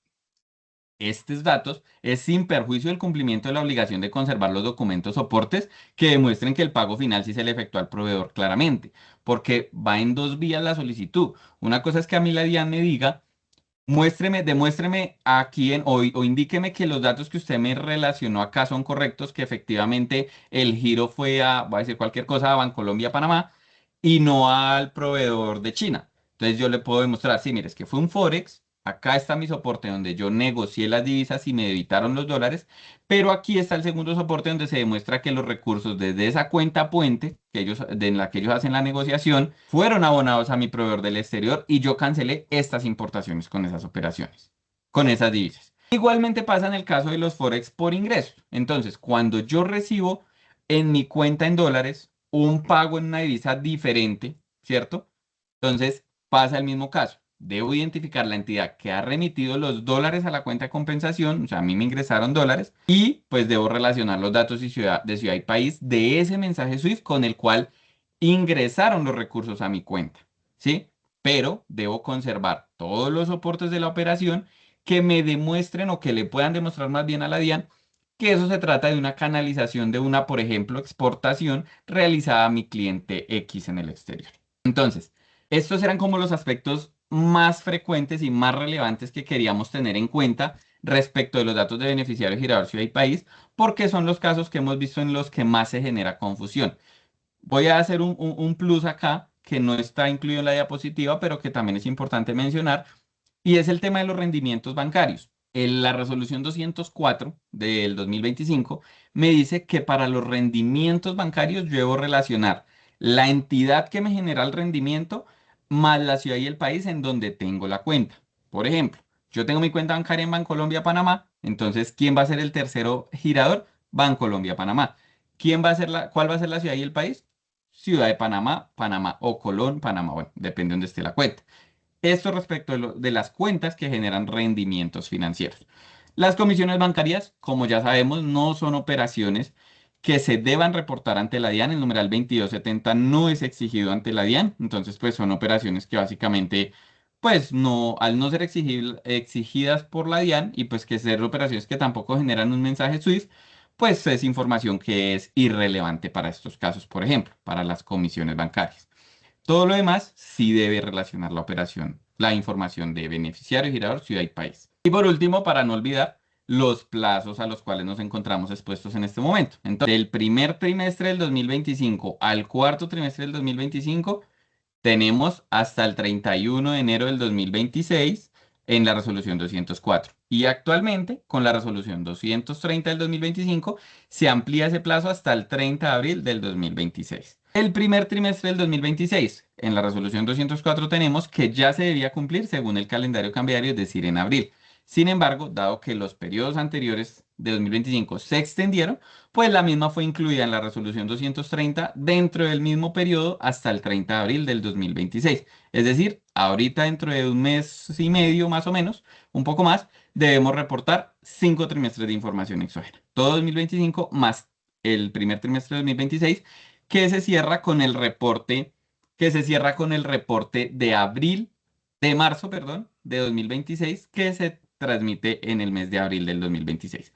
estos datos es sin perjuicio del cumplimiento de la obligación de conservar los documentos soportes que demuestren que el pago final sí se le efectuó al proveedor claramente, porque va en dos vías la solicitud. Una cosa es que a mí la DIAN me diga, demuéstreme aquí o indíqueme que los datos que usted me relacionó acá son correctos, que efectivamente el giro fue voy a decir cualquier cosa, a Bancolombia, Panamá, y no al proveedor de China. Entonces yo le puedo demostrar, sí, mire, es que fue un Forex, acá está mi soporte donde yo negocié las divisas y me debitaron los dólares, pero aquí está el segundo soporte donde se demuestra que los recursos desde esa cuenta puente en la que ellos hacen la negociación fueron abonados a mi proveedor del exterior y yo cancelé estas importaciones con esas operaciones, con esas divisas. Igualmente pasa en el caso de los Forex por ingresos. Entonces, cuando yo recibo en mi cuenta en dólares un pago en una divisa diferente, ¿cierto? Entonces, pasa el mismo caso. Debo identificar la entidad que ha remitido los dólares a la cuenta de compensación, o sea, a mí me ingresaron dólares, y pues debo relacionar los datos de ciudad y país de ese mensaje SWIFT con el cual ingresaron los recursos a mi cuenta, ¿sí? Pero debo conservar todos los soportes de la operación que me demuestren o que le puedan demostrar más bien a la DIAN que eso se trata de una canalización de una, por ejemplo, exportación realizada a mi cliente X en el exterior. Entonces, estos eran como los aspectos más frecuentes y más relevantes que queríamos tener en cuenta respecto de los datos de beneficiario, girador, ciudad y país, porque son los casos que hemos visto en los que más se genera confusión. Voy a hacer un plus acá que no está incluido en la diapositiva, pero que también es importante mencionar, y es el tema de los rendimientos bancarios. La resolución 204 del 2025 me dice que para los rendimientos bancarios yo debo relacionar la entidad que me genera el rendimiento más la ciudad y el país en donde tengo la cuenta. Por ejemplo, yo tengo mi cuenta bancaria en Bancolombia, Panamá, entonces, ¿quién va a ser el tercero girador? Bancolombia, Panamá. ¿Cuál va a ser la ciudad y el país? Ciudad de Panamá, Panamá o Colón, Panamá. Bueno, depende de dónde esté la cuenta. Esto respecto de las cuentas que generan rendimientos financieros. Las comisiones bancarias, como ya sabemos, no son operaciones que se deban reportar ante la DIAN. El numeral 2270 no es exigido ante la DIAN. Entonces, pues son operaciones que básicamente, pues no, al no ser exigidas por la DIAN y pues que ser operaciones que tampoco generan un mensaje SWIFT, pues es información que es irrelevante para estos casos, por ejemplo, para las comisiones bancarias. Todo lo demás sí debe relacionar la operación, la información de beneficiario, girador, ciudad y país. Y por último, para no olvidar, los plazos a los cuales nos encontramos expuestos en este momento. Entonces, del primer trimestre del 2025 al cuarto trimestre del 2025, tenemos hasta el 31 de enero del 2026 en la resolución 204. Y actualmente, con la resolución 230 del 2025, se amplía ese plazo hasta el 30 de abril del 2026. El primer trimestre del 2026, en la resolución 204 tenemos que ya se debía cumplir según el calendario cambiario, es decir, en abril. Sin embargo, dado que los periodos anteriores de 2025 se extendieron, pues la misma fue incluida en la resolución 230 dentro del mismo periodo hasta el 30 de abril del 2026. Es decir, ahorita dentro de un mes y medio más o menos, un poco más, debemos reportar 5 trimestres de información exógena. Todo 2025 más el primer trimestre de 2026 que se cierra con el reporte, de abril, de marzo, perdón, de 2026, que se transmite en el mes de abril del 2026.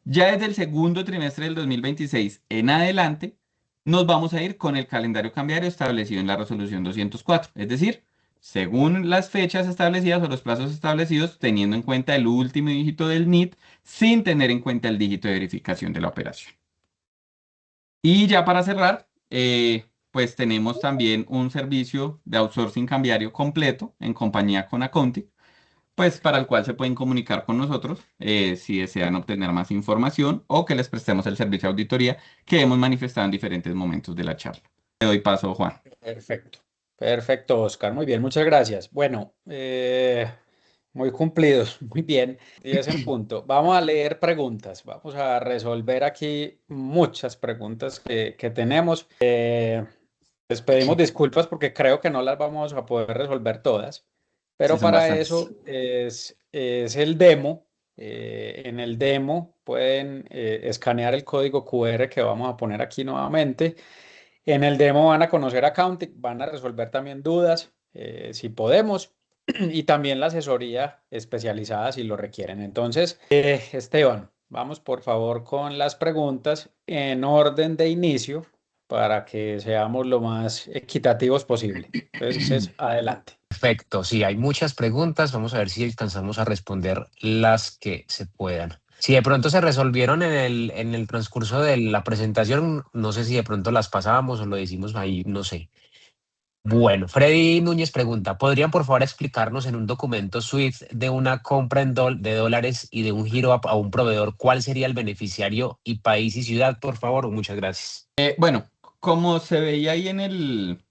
Ya desde el segundo trimestre del 2026 en adelante, nos vamos a ir con el calendario cambiario establecido en la resolución 204, es decir, según las fechas establecidas o los plazos establecidos, teniendo en cuenta el último dígito del NIT, sin tener en cuenta el dígito de verificación de la operación. Y ya para cerrar, pues tenemos también un servicio de outsourcing cambiario completo en compañía con Accounting, pues para el cual se pueden comunicar con nosotros si desean obtener más información o que les prestemos el servicio de auditoría que hemos manifestado en diferentes momentos de la charla. Le doy paso, Juan. Perfecto, perfecto, Oscar. Muy bien, muchas gracias. Bueno, Muy cumplidos, muy bien. 10 en punto. Vamos a leer preguntas. Vamos a resolver aquí muchas preguntas que tenemos. Les pedimos disculpas porque creo que no las vamos a poder resolver todas, Sí, pero son para bastantes. eso es el demo. En el demo pueden escanear el código QR que vamos a poner aquí nuevamente. En el demo van a conocer accounting, van a resolver también dudas, si podemos, y también la asesoría especializada si lo requieren. Entonces, Esteban, vamos por favor con las preguntas en orden de inicio para que seamos lo más equitativos posible. Entonces, adelante. Perfecto, sí, hay muchas preguntas. Vamos a ver si alcanzamos a responder las que se puedan. Si de pronto se resolvieron en el transcurso de la presentación, no sé si de pronto las pasábamos o lo decimos ahí, no sé. Bueno, Freddy Núñez pregunta, ¿podrían por favor explicarnos en un documento SWIFT de una compra de dólares y de un giro a un proveedor cuál sería el beneficiario y país y ciudad, por favor? Muchas gracias. Bueno, como se veía ahí en el...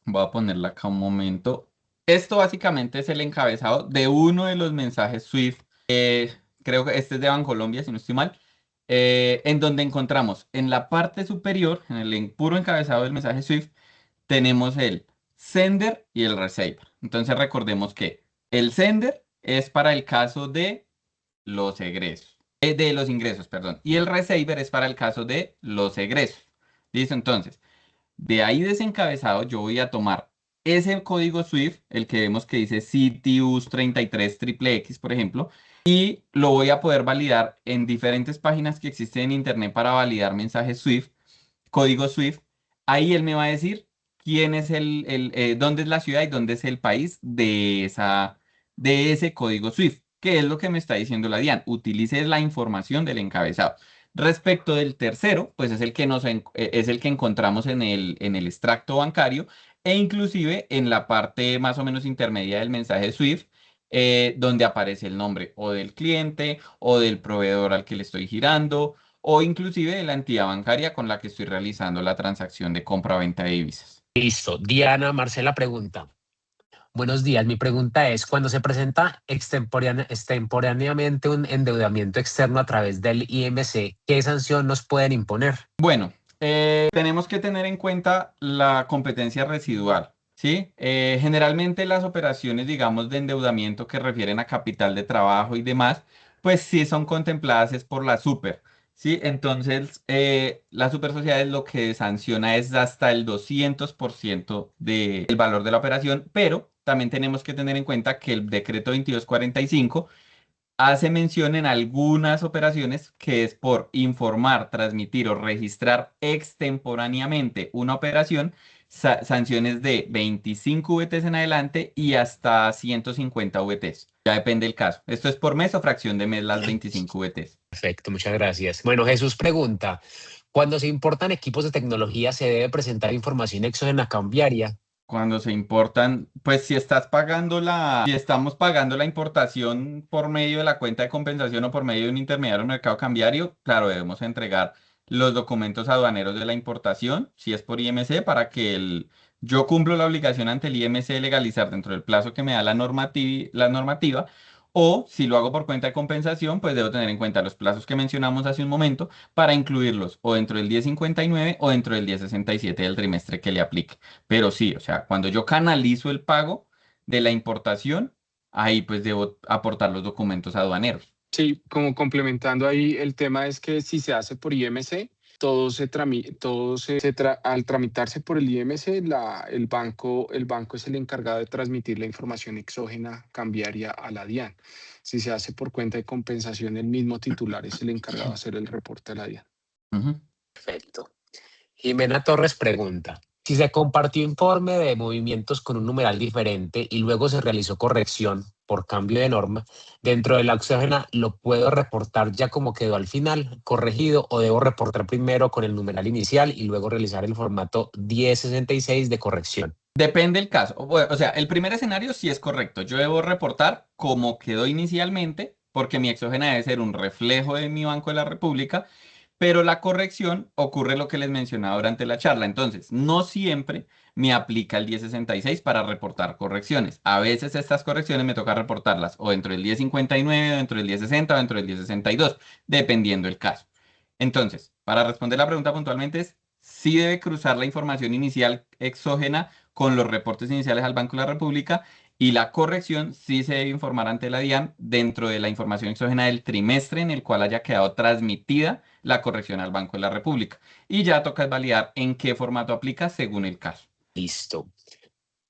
Voy a ponerla acá un momento. Esto básicamente es el encabezado de uno de los mensajes SWIFT. Creo que este es de Bancolombia, si no estoy mal. En donde encontramos en la parte superior, en el puro encabezado del mensaje SWIFT, tenemos el sender y el receiver. Entonces recordemos que el sender es para el caso de los egresos, de los ingresos, perdón, y el receiver es para el caso de los egresos. ¿Listo? Entonces, de ahí desencabezado, yo voy a tomar ese código SWIFT, el que vemos que dice CTUS 33XXX, por ejemplo, y lo voy a poder validar en diferentes páginas que existen en Internet para validar mensajes SWIFT, código SWIFT. Ahí él me va a decir quién es dónde es la ciudad y dónde es el país de ese código SWIFT, que es lo que me está diciendo la DIAN. Utilice la información del encabezado. Respecto del tercero, pues es el que es el que encontramos en el extracto bancario e inclusive en la parte más o menos intermedia del mensaje SWIFT, donde aparece el nombre o del cliente o del proveedor al que le estoy girando o inclusive de la entidad bancaria con la que estoy realizando la transacción de compra-venta de divisas. Listo. Diana Marcela pregunta. Buenos días. Mi pregunta es, cuando se presenta extemporáneamente un endeudamiento externo a través del IMC, ¿qué sanción nos pueden imponer? Bueno, tenemos que tener en cuenta la competencia residual, ¿sí? Generalmente las operaciones, digamos, de endeudamiento que refieren a capital de trabajo y demás, pues sí son contempladas es por la super, ¿sí? Entonces, la super sociedad lo que sanciona es hasta el 200% del valor de la operación, pero también tenemos que tener en cuenta que el decreto 2245 hace mención en algunas operaciones que es por informar, transmitir o registrar extemporáneamente una operación, sanciones de 25 VTs en adelante y hasta 150 VTs. Ya depende del caso. Esto es por mes o fracción de mes las 25 VTs. Perfecto, muchas gracias. Bueno, Jesús pregunta, cuando se importan equipos de tecnología, ¿se debe presentar información exógena cambiaria? Cuando se importan, pues si estamos pagando la importación por medio de la cuenta de compensación o por medio de un intermediario en el mercado cambiario, claro, debemos entregar los documentos aduaneros de la importación, si es por IMC, para que yo cumplo la obligación ante el IMC de legalizar dentro del plazo que me da la normativa, o si lo hago por cuenta de compensación, pues debo tener en cuenta los plazos que mencionamos hace un momento para incluirlos o dentro del 1059 o dentro del 1067 del trimestre que le aplique. Pero sí, o sea, cuando yo canalizo el pago de la importación, ahí pues debo aportar los documentos aduaneros. Sí, como complementando ahí, el tema es que si se hace por IMC, al tramitarse por el IMC, el banco es el encargado de transmitir la información exógena cambiaria a la DIAN. Si se hace por cuenta de compensación, el mismo titular es el encargado de hacer el reporte a la DIAN. Ujú. Perfecto. Jimena Torres pregunta, si se compartió informe de movimientos con un numeral diferente y luego se realizó corrección por cambio de norma, dentro de la exógena, ¿lo puedo reportar ya como quedó al final, corregido, o debo reportar primero con el numeral inicial y luego realizar el formato 1066 de corrección? Depende del caso. O sea, el primer escenario sí es correcto. Yo debo reportar como quedó inicialmente, porque mi exógena debe ser un reflejo de mi Banco de la República. pero la corrección ocurre lo que les mencionaba durante la charla. Entonces, no siempre me aplica el 1066 para reportar correcciones. A veces estas correcciones me toca reportarlas o dentro del 1059, o dentro del 1060 o dentro del 1062, dependiendo el caso. Entonces, para responder la pregunta puntualmente es, sí debe cruzar la información inicial exógena con los reportes iniciales al Banco de la República y la corrección sí se debe informar ante la DIAN dentro de la información exógena del trimestre en el cual haya quedado transmitida la corrección al Banco de la República. Y ya toca validar en qué formato aplica según el caso. Listo.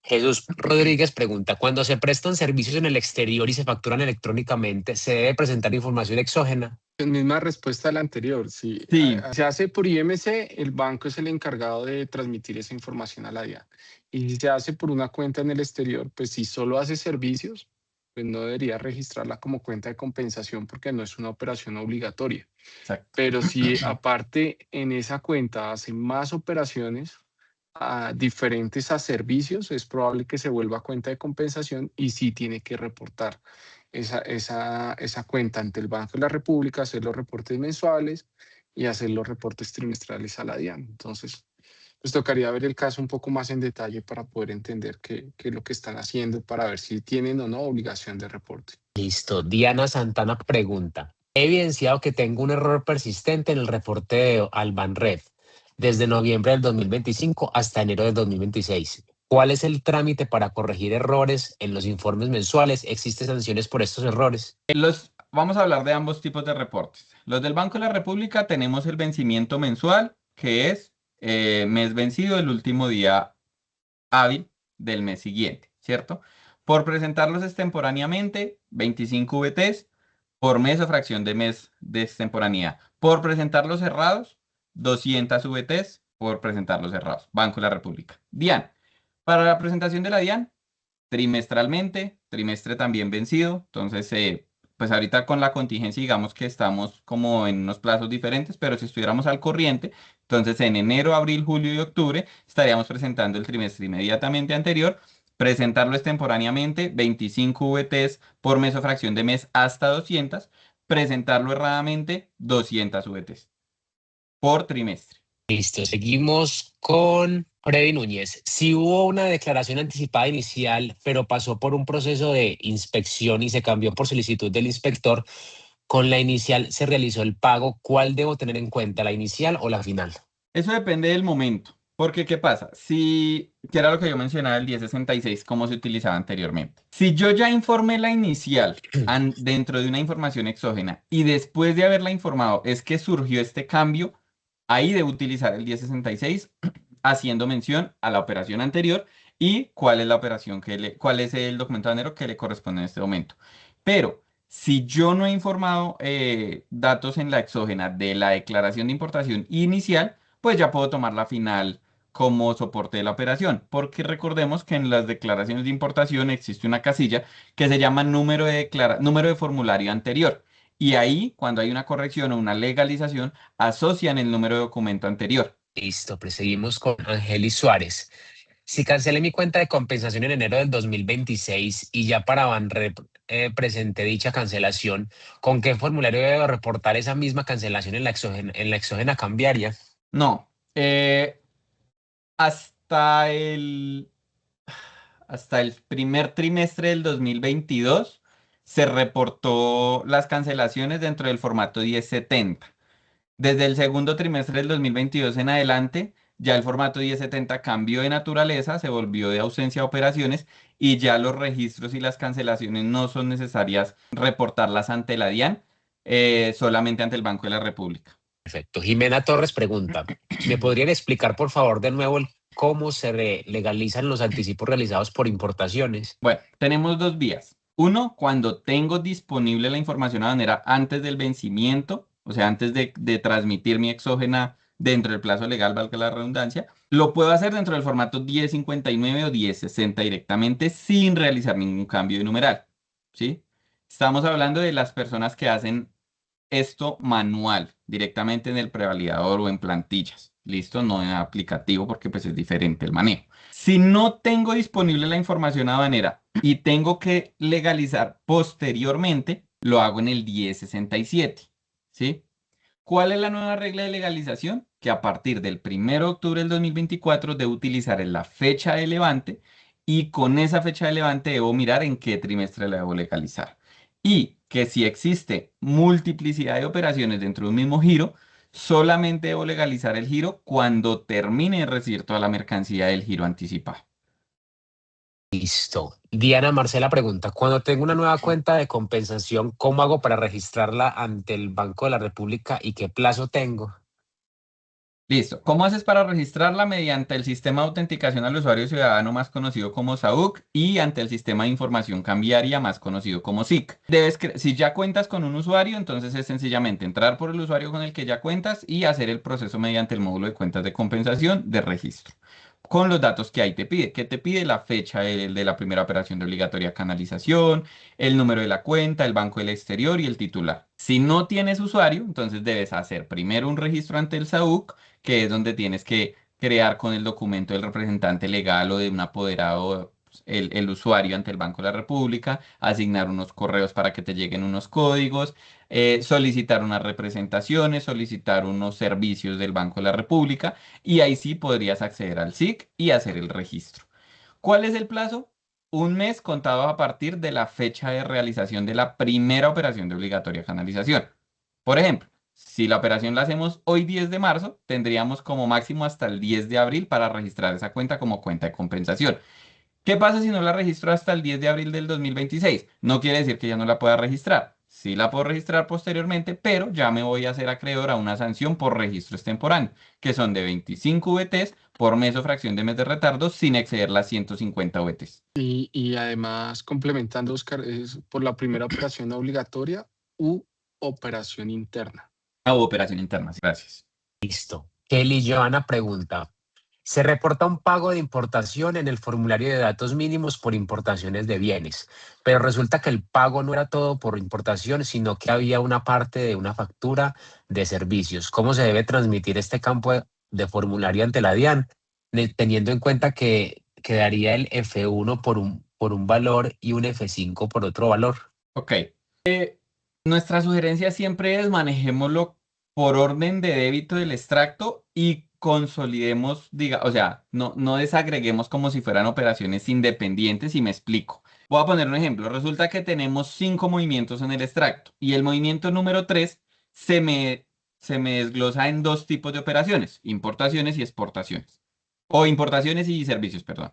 Jesús Rodríguez pregunta, cuando se prestan servicios en el exterior y se facturan electrónicamente, ¿se debe presentar información exógena? Misma respuesta a la anterior. Si Sí. se hace por IMC, el banco es el encargado de transmitir esa información a la DIAN. Y si se hace por una cuenta en el exterior, pues si solo hace servicios, pues no debería registrarla como cuenta de compensación porque no es una operación obligatoria. Exacto. Pero si aparte en esa cuenta hace más operaciones diferentes a servicios, es probable que se vuelva cuenta de compensación y sí tiene que reportar esa cuenta ante el Banco de la República, hacer los reportes mensuales y hacer los reportes trimestrales a la DIAN. Entonces, pues tocaría ver el caso un poco más en detalle para poder entender qué es lo que están haciendo para ver si tienen o no obligación de reporte. Listo. Diana Santana pregunta, he evidenciado que tengo un error persistente en el reporte de Albanred desde noviembre del 2025 hasta enero del 2026. ¿Cuál es el trámite para corregir errores en los informes mensuales? ¿Existen sanciones por estos errores? Vamos a hablar de ambos tipos de reportes. Los del Banco de la República tenemos el vencimiento mensual, que es mes vencido el último día hábil del mes siguiente, ¿cierto? Por presentarlos extemporáneamente, 25 VTs por mes o fracción de mes de extemporaneidad. Por presentarlos cerrados, 200 VTs por presentarlos cerrados. Banco de la República. DIAN. Para la presentación de la DIAN, trimestralmente, trimestre también vencido. Entonces, pues ahorita con la contingencia, digamos que estamos como en unos plazos diferentes, pero si estuviéramos al corriente, entonces en enero, abril, julio y octubre estaríamos presentando el trimestre inmediatamente anterior, presentarlo extemporáneamente, 25 VTs por mes o fracción de mes hasta 200, presentarlo erradamente, 200 VTs por trimestre. Listo, seguimos con Freddy Núñez. Si hubo una declaración anticipada inicial, pero pasó por un proceso de inspección y se cambió por solicitud del inspector, con la inicial se realizó el pago, ¿cuál debo tener en cuenta, la inicial o la final? Eso depende del momento, porque ¿qué pasa? Que era lo que yo mencionaba el 1066, cómo se utilizaba anteriormente. Si yo ya informé la inicial dentro de una información exógena y después de haberla informado es que surgió este cambio, ahí debo utilizar el 1066 haciendo mención a la operación anterior y cuál es la operación cuál es el documento aduanero que le corresponde en este momento. Pero si yo no he informado datos en la exógena de la declaración de importación inicial, pues ya puedo tomar la final como soporte de la operación, porque recordemos que en las declaraciones de importación existe una casilla que se llama número de formulario anterior. Y ahí, cuando hay una corrección o una legalización, asocian el número de documento anterior. Listo, pues seguimos con Angelis Suárez. Si cancelé mi cuenta de compensación en enero del 2026 y ya para Banrep presenté dicha cancelación, ¿con qué formulario debo reportar esa misma cancelación en la exógena cambiaria? No, hasta el primer trimestre del 2022 se reportó las cancelaciones dentro del formato 1070. Desde el segundo trimestre del 2022 en adelante, ya el formato 1070 cambió de naturaleza, se volvió de ausencia de operaciones y ya los registros y las cancelaciones no son necesarias reportarlas ante la DIAN, solamente ante el Banco de la República. Perfecto. Jimena Torres pregunta, ¿me podrían explicar por favor de nuevo cómo se legalizan los anticipos realizados por importaciones? Bueno, tenemos dos vías. Uno, cuando tengo disponible la información aduanera antes del vencimiento, o sea, antes de transmitir mi exógena dentro del plazo legal, valga la redundancia, lo puedo hacer dentro del formato 1059 o 1060 directamente sin realizar ningún cambio de numeral, ¿sí? Estamos hablando de las personas que hacen esto manual, directamente en el prevalidador o en plantillas. ¿Listo? No en aplicativo porque pues es diferente el manejo. Si no tengo disponible la información aduanera y tengo que legalizar posteriormente, lo hago en el 1067, ¿sí? ¿Cuál es la nueva regla de legalización? Que a partir del 1 de octubre del 2024 debo utilizar la fecha de levante y con esa fecha de levante debo mirar en qué trimestre la debo legalizar. Y que si existe multiplicidad de operaciones dentro de un mismo giro, solamente debo legalizar el giro cuando termine de recibir toda la mercancía del giro anticipado. Listo. Diana Marcela pregunta, cuando tengo una nueva cuenta de compensación, ¿cómo hago para registrarla ante el Banco de la República y qué plazo tengo? Listo. ¿Cómo haces para registrarla? Mediante el sistema de autenticación al usuario ciudadano más conocido como SAUC y ante el sistema de información cambiaria más conocido como SIC. Si ya cuentas con un usuario, entonces es sencillamente entrar por el usuario con el que ya cuentas y hacer el proceso mediante el módulo de cuentas de compensación de registro. Con los datos que ahí te pide, que te pide la fecha de la primera operación de obligatoria canalización, el número de la cuenta, el banco del exterior y el titular. Si no tienes usuario, entonces debes hacer primero un registro ante el SAUC, que es donde tienes que crear con el documento del representante legal o de un apoderado el usuario ante el Banco de la República, asignar unos correos para que te lleguen unos códigos, solicitar unas representaciones, solicitar unos servicios del Banco de la República y ahí sí podrías acceder al SIC y hacer el registro. ¿Cuál es el plazo? Un mes contado a partir de la fecha de realización de la primera operación de obligatoria canalización. Por ejemplo, si la operación la hacemos hoy 10 de marzo, tendríamos como máximo hasta el 10 de abril para registrar esa cuenta como cuenta de compensación. ¿Qué pasa si no la registro hasta el 10 de abril del 2026? No quiere decir que ya no la pueda registrar. Sí la puedo registrar posteriormente, pero ya me voy a hacer acreedor a una sanción por registro extemporáneo, que son de 25 VTs por mes o fracción de mes de retardo sin exceder las 150 VTs. Y además, complementando, Oscar, es por la primera operación obligatoria u operación interna. Operación interna, sí, gracias. Listo. Kelly Joana pregunta, se reporta un pago de importación en el formulario de datos mínimos por importaciones de bienes, pero resulta que el pago no era todo por importación, sino que había una parte de una factura de servicios. ¿Cómo se debe transmitir este campo de formulario ante la DIAN, teniendo en cuenta que quedaría el F1 por un valor y un F5 por otro valor? Ok. Nuestra sugerencia siempre es manejémoslo por orden de débito del extracto y consolidemos, o sea, no desagreguemos como si fueran operaciones independientes y me explico. Voy a poner un ejemplo. Resulta que tenemos 5 movimientos en el extracto y el movimiento número 3 se me desglosa en dos tipos de operaciones, importaciones y exportaciones. O importaciones y servicios, perdón.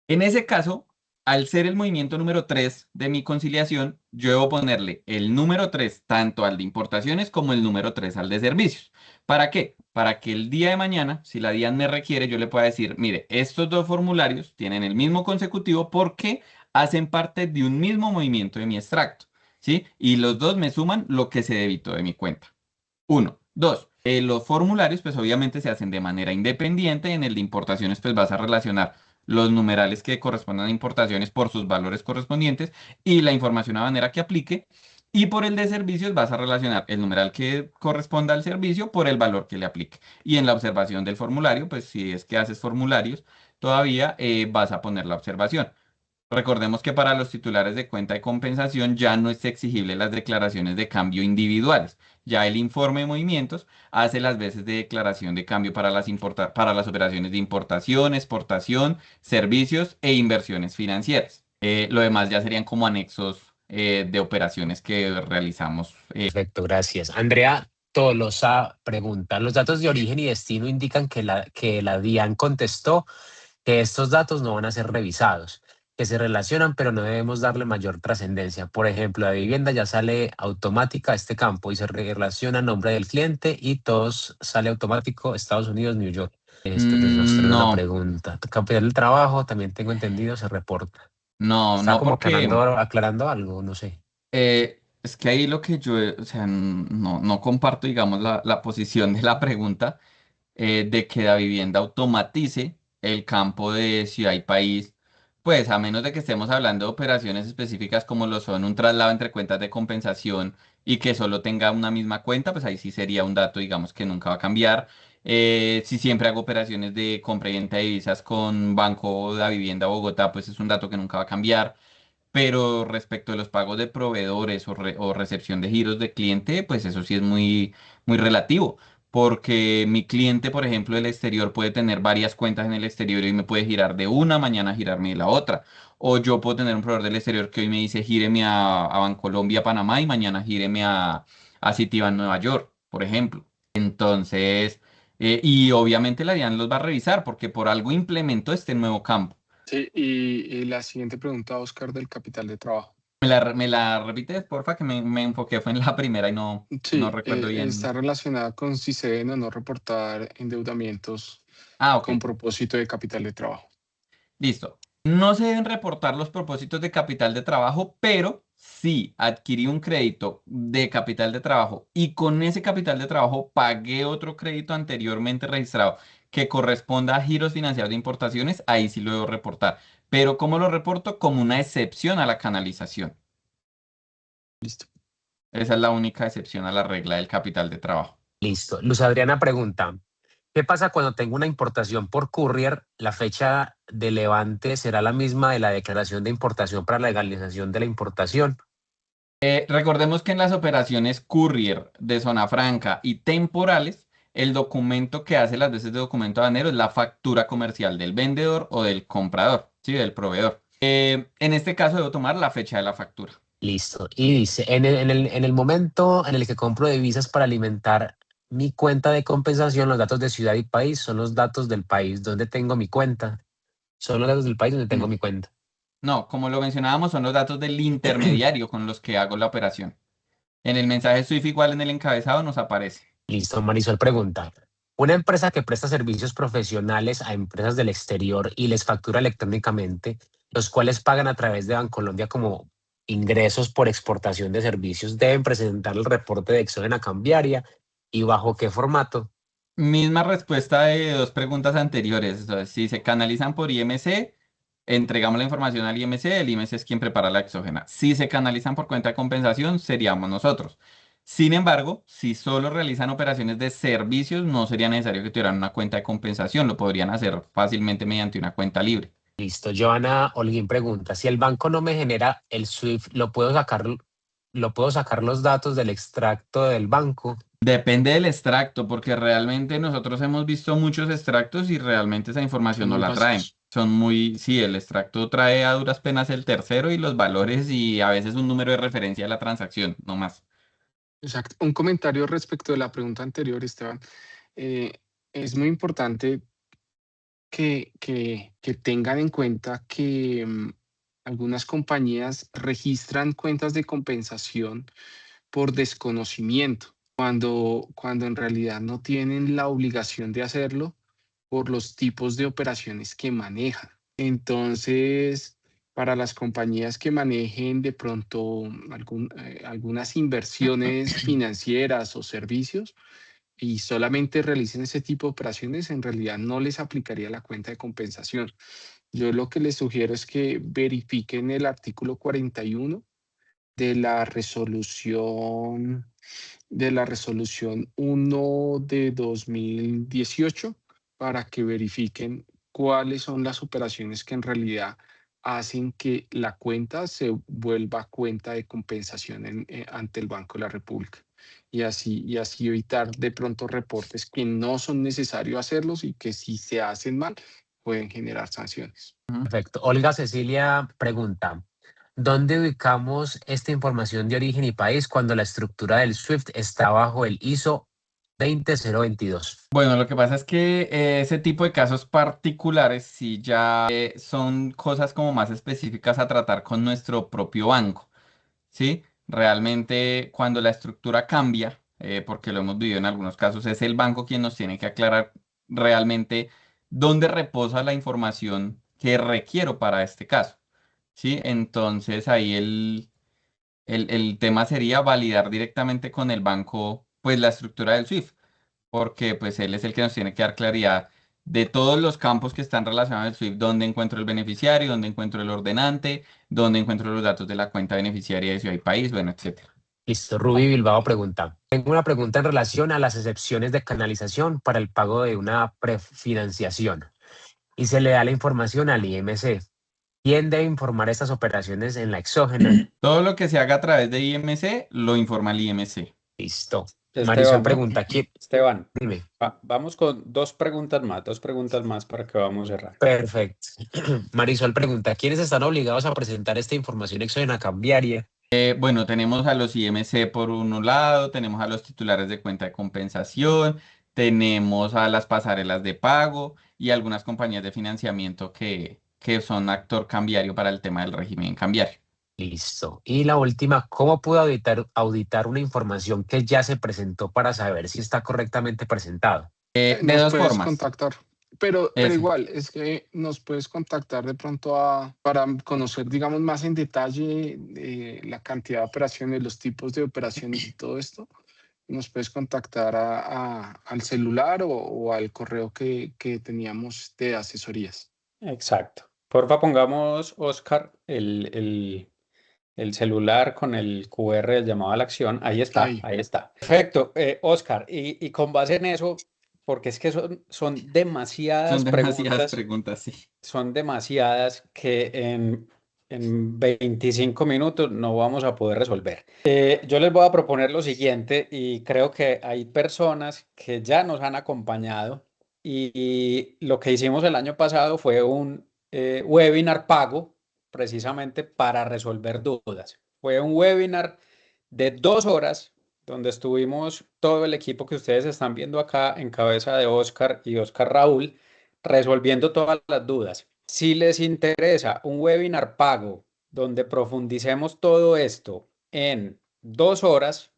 En ese caso, al ser el movimiento número 3 de mi conciliación, yo debo ponerle el número 3 tanto al de importaciones como el número 3 al de servicios. ¿Para qué? Para que el día de mañana, si la DIAN me requiere, yo le pueda decir, mire, estos dos formularios tienen el mismo consecutivo porque hacen parte de un mismo movimiento de mi extracto, ¿sí? Y los dos me suman lo que se debitó de mi cuenta. Uno. Dos, los formularios pues obviamente se hacen de manera independiente. En el de importaciones pues vas a relacionar los numerales que correspondan a importaciones por sus valores correspondientes y la información a manera que aplique. Y por el de servicios vas a relacionar el numeral que corresponda al servicio por el valor que le aplique. Y en la observación del formulario, pues si es que haces formularios, todavía vas a poner la observación. Recordemos que para los titulares de cuenta de compensación ya no es exigible las declaraciones de cambio individuales. Ya el informe de movimientos hace las veces de declaración de cambio para para las operaciones de importación, exportación, servicios e inversiones financieras. Lo demás ya serían como anexos de operaciones que realizamos. Perfecto, gracias. Andrea Tolosa pregunta, los datos de origen y destino indican que la DIAN contestó que estos datos no van a ser revisados, que se relacionan, pero no debemos darle mayor trascendencia. Por ejemplo, la vivienda ya sale automática a este campo y se relaciona a nombre del cliente y todos sale automático Estados Unidos, New York. Esto nos trae una No, pregunta. Capital del trabajo, también tengo entendido, se reporta. Está no, como porque aclarando algo, no sé. es que ahí lo que yo, o sea, no comparto, digamos, la posición de la pregunta de que la vivienda automatice el campo de ciudad y país, pues a menos de que estemos hablando de operaciones específicas como lo son un traslado entre cuentas de compensación y que solo tenga una misma cuenta, pues ahí sí sería un dato, digamos, que nunca va a cambiar. Si siempre hago operaciones de compra y venta de divisas con Banco de la Vivienda Bogotá, pues es un dato que nunca va a cambiar. pero respecto de los pagos de proveedores o recepción de giros de cliente, pues eso sí es muy, muy relativo, porque mi cliente, por ejemplo, del exterior puede tener varias cuentas en el exterior y me puede girar de una, mañana girarme de la otra. O yo puedo tener un proveedor del exterior que hoy me dice gíreme a Bancolombia, Panamá y mañana gíreme a Citibank Nueva York, por ejemplo. Entonces, y obviamente la DIAN los va a revisar porque por algo implementó este nuevo campo. Sí, y la siguiente pregunta, Oscar, del capital de trabajo. ¿Me la repites, porfa? Que me enfoqué, fue en la primera y no Sí, recuerdo bien. está relacionada con si se deben o no reportar endeudamientos Ah, ok. con propósito de capital de trabajo. Listo. No se deben reportar los propósitos de capital de trabajo, pero si adquirí un crédito de capital de trabajo y con ese capital de trabajo pagué otro crédito anteriormente registrado que corresponda a giros financiados de importaciones, ahí sí lo debo reportar. Pero ¿cómo lo reporto? Como una excepción a la canalización. Listo. Esa es la única excepción a la regla del capital de trabajo. Listo. Luz Adriana pregunta, ¿qué pasa cuando tengo una importación por courier? ¿La fecha de levante será la misma de la declaración de importación para la legalización de la importación? Recordemos que en las operaciones courier de zona franca y temporales, el documento que hace las veces de documento aduanero es la factura comercial del vendedor o del comprador, ¿sí? Del proveedor. En este caso debo tomar la fecha de la factura. Listo. Y dice, en el momento en el que compro divisas para alimentar mi cuenta de compensación, los datos de ciudad y país son los datos del país donde tengo mi cuenta. Son los datos del país donde tengo Mm. mi cuenta. No, como lo mencionábamos, son los datos del intermediario con los que hago la operación. En el mensaje SWIFT igual en el encabezado nos aparece. Listo, Marisol pregunta. Una empresa que presta servicios profesionales a empresas del exterior y les factura electrónicamente, los cuales pagan a través de Bancolombia como ingresos por exportación de servicios, deben presentar el reporte de exógena cambiaria y bajo qué formato. Misma respuesta de dos preguntas anteriores. O sea, si se canalizan por IMC, entregamos la información al IMC, el IMC es quien prepara la exógena. Si se canalizan por cuenta de compensación, seríamos nosotros. Sin embargo, si solo realizan operaciones de servicios, no sería necesario que tuvieran una cuenta de compensación, lo podrían hacer fácilmente mediante una cuenta libre. Listo, Joana Holguín pregunta, si el banco no me genera el SWIFT, ¿lo puedo sacar los datos del extracto del banco? Depende del extracto, porque realmente nosotros hemos visto muchos extractos y realmente esa información Son no muy la traen. básicos. Son muy, sí, el extracto trae a duras penas el tercero y los valores y a veces un número de referencia de la transacción, no más. Exacto. Un comentario respecto de la pregunta anterior, Esteban. Eh, es muy importante que tengan en cuenta que algunas compañías registran cuentas de compensación por desconocimiento, cuando en realidad no tienen la obligación de hacerlo por los tipos de operaciones que manejan. Entonces, para las compañías que manejen de pronto algunas inversiones financieras o servicios, y solamente realicen ese tipo de operaciones, en realidad no les aplicaría la cuenta de compensación. Yo lo que les sugiero es que verifiquen el artículo 41 de la resolución 1 de 2018 para que verifiquen cuáles son las operaciones que en realidad hacen que la cuenta se vuelva cuenta de compensación ante el Banco de la República. Y así evitar de pronto reportes que no son necesario hacerlos y que si se hacen mal pueden generar sanciones. Perfecto. Olga Cecilia pregunta, ¿dónde ubicamos esta información de origen y país cuando la estructura del SWIFT está bajo el ISO 20022? Bueno, lo que pasa es que ese tipo de casos particulares sí ya son cosas como más específicas a tratar con nuestro propio banco, ¿sí? Realmente cuando la estructura cambia, porque lo hemos vivido en algunos casos, es el banco quien nos tiene que aclarar realmente dónde reposa la información que requiero para este caso, ¿sí? Entonces ahí el tema sería validar directamente con el banco pues la estructura del SWIFT porque pues él es el que nos tiene que dar claridad de todos los campos que están relacionados al SWIFT, dónde encuentro el beneficiario, dónde encuentro el ordenante, dónde encuentro los datos de la cuenta beneficiaria de ciudad y país, bueno, etcétera. Listo, Ruby Bilbao pregunta. Tengo una pregunta en relación a las excepciones de canalización para el pago de una prefinanciación y se le da la información al IMC. ¿Quién debe informar estas operaciones en la exógena? Todo lo que se haga a través de IMC lo informa el IMC. Listo. Marisol Esteban, pregunta, ¿quién? Esteban, Dime. vamos con dos preguntas más para que vamos a cerrar. Perfecto. Marisol pregunta, ¿quiénes están obligados a presentar esta información exógena cambiaria? Bueno, tenemos a los IMC por un lado, tenemos a los titulares de cuenta de compensación, tenemos a las pasarelas de pago y algunas compañías de financiamiento que son actor cambiario para el tema del régimen cambiario. Listo. Y la última, ¿cómo puedo auditar una información que ya se presentó para saber si está correctamente presentado? De Nos dos puedes formas. contactar. Pero Eso. igual, es que nos puedes contactar de pronto para conocer, digamos, más en detalle la cantidad de operaciones, los tipos de operaciones y todo esto. Nos puedes contactar al celular o al correo que teníamos de asesorías. Exacto. Porfa, pongamos, Oscar, el celular con el QR del llamado a la acción. Ahí está, Ahí. ahí está. Perfecto, Oscar. Y con base en eso, porque es que son demasiadas Son demasiadas preguntas, preguntas, sí. son demasiadas que en 25 minutos no vamos a poder resolver. Yo les voy a proponer lo siguiente y creo que hay personas que ya nos han acompañado y lo que hicimos el año pasado fue un webinar pago precisamente para resolver dudas. Fue un webinar de 2 horas donde estuvimos todo el equipo que ustedes están viendo acá en cabeza de Oscar y Oscar Raúl resolviendo todas las dudas. Si les interesa un webinar pago donde profundicemos todo esto en 2 horas,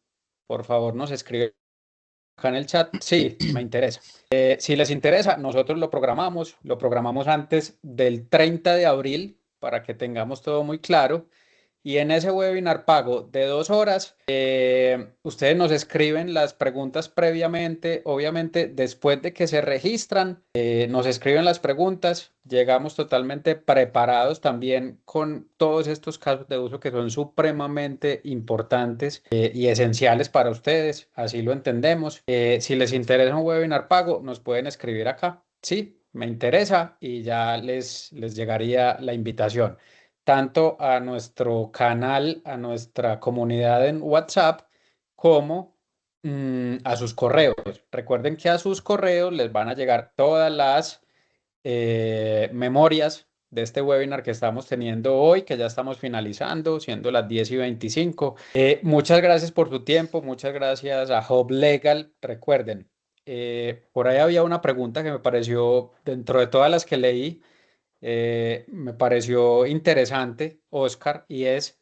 por favor nos escriben acá en el chat. Sí, me interesa. Si les interesa, nosotros lo programamos antes del 30 de abril para que tengamos todo muy claro. Y en ese webinar pago de 2 horas, ustedes nos escriben las preguntas previamente, obviamente después de que se registran, nos escriben las preguntas, llegamos totalmente preparados también con todos estos casos de uso que son supremamente importantes y esenciales para ustedes, así lo entendemos. Si les interesa un webinar pago, nos pueden escribir acá, sí, me interesa y ya les llegaría la invitación tanto a nuestro canal, a nuestra comunidad en WhatsApp, como a sus correos. Recuerden que a sus correos les van a llegar todas las memorias de este webinar que estamos teniendo hoy, que ya estamos finalizando, siendo las 10:25. Muchas gracias por su tiempo, muchas gracias a Hub Legal. Recuerden, por ahí había una pregunta que me pareció, dentro de todas las que leí, me pareció interesante, Oscar, y es,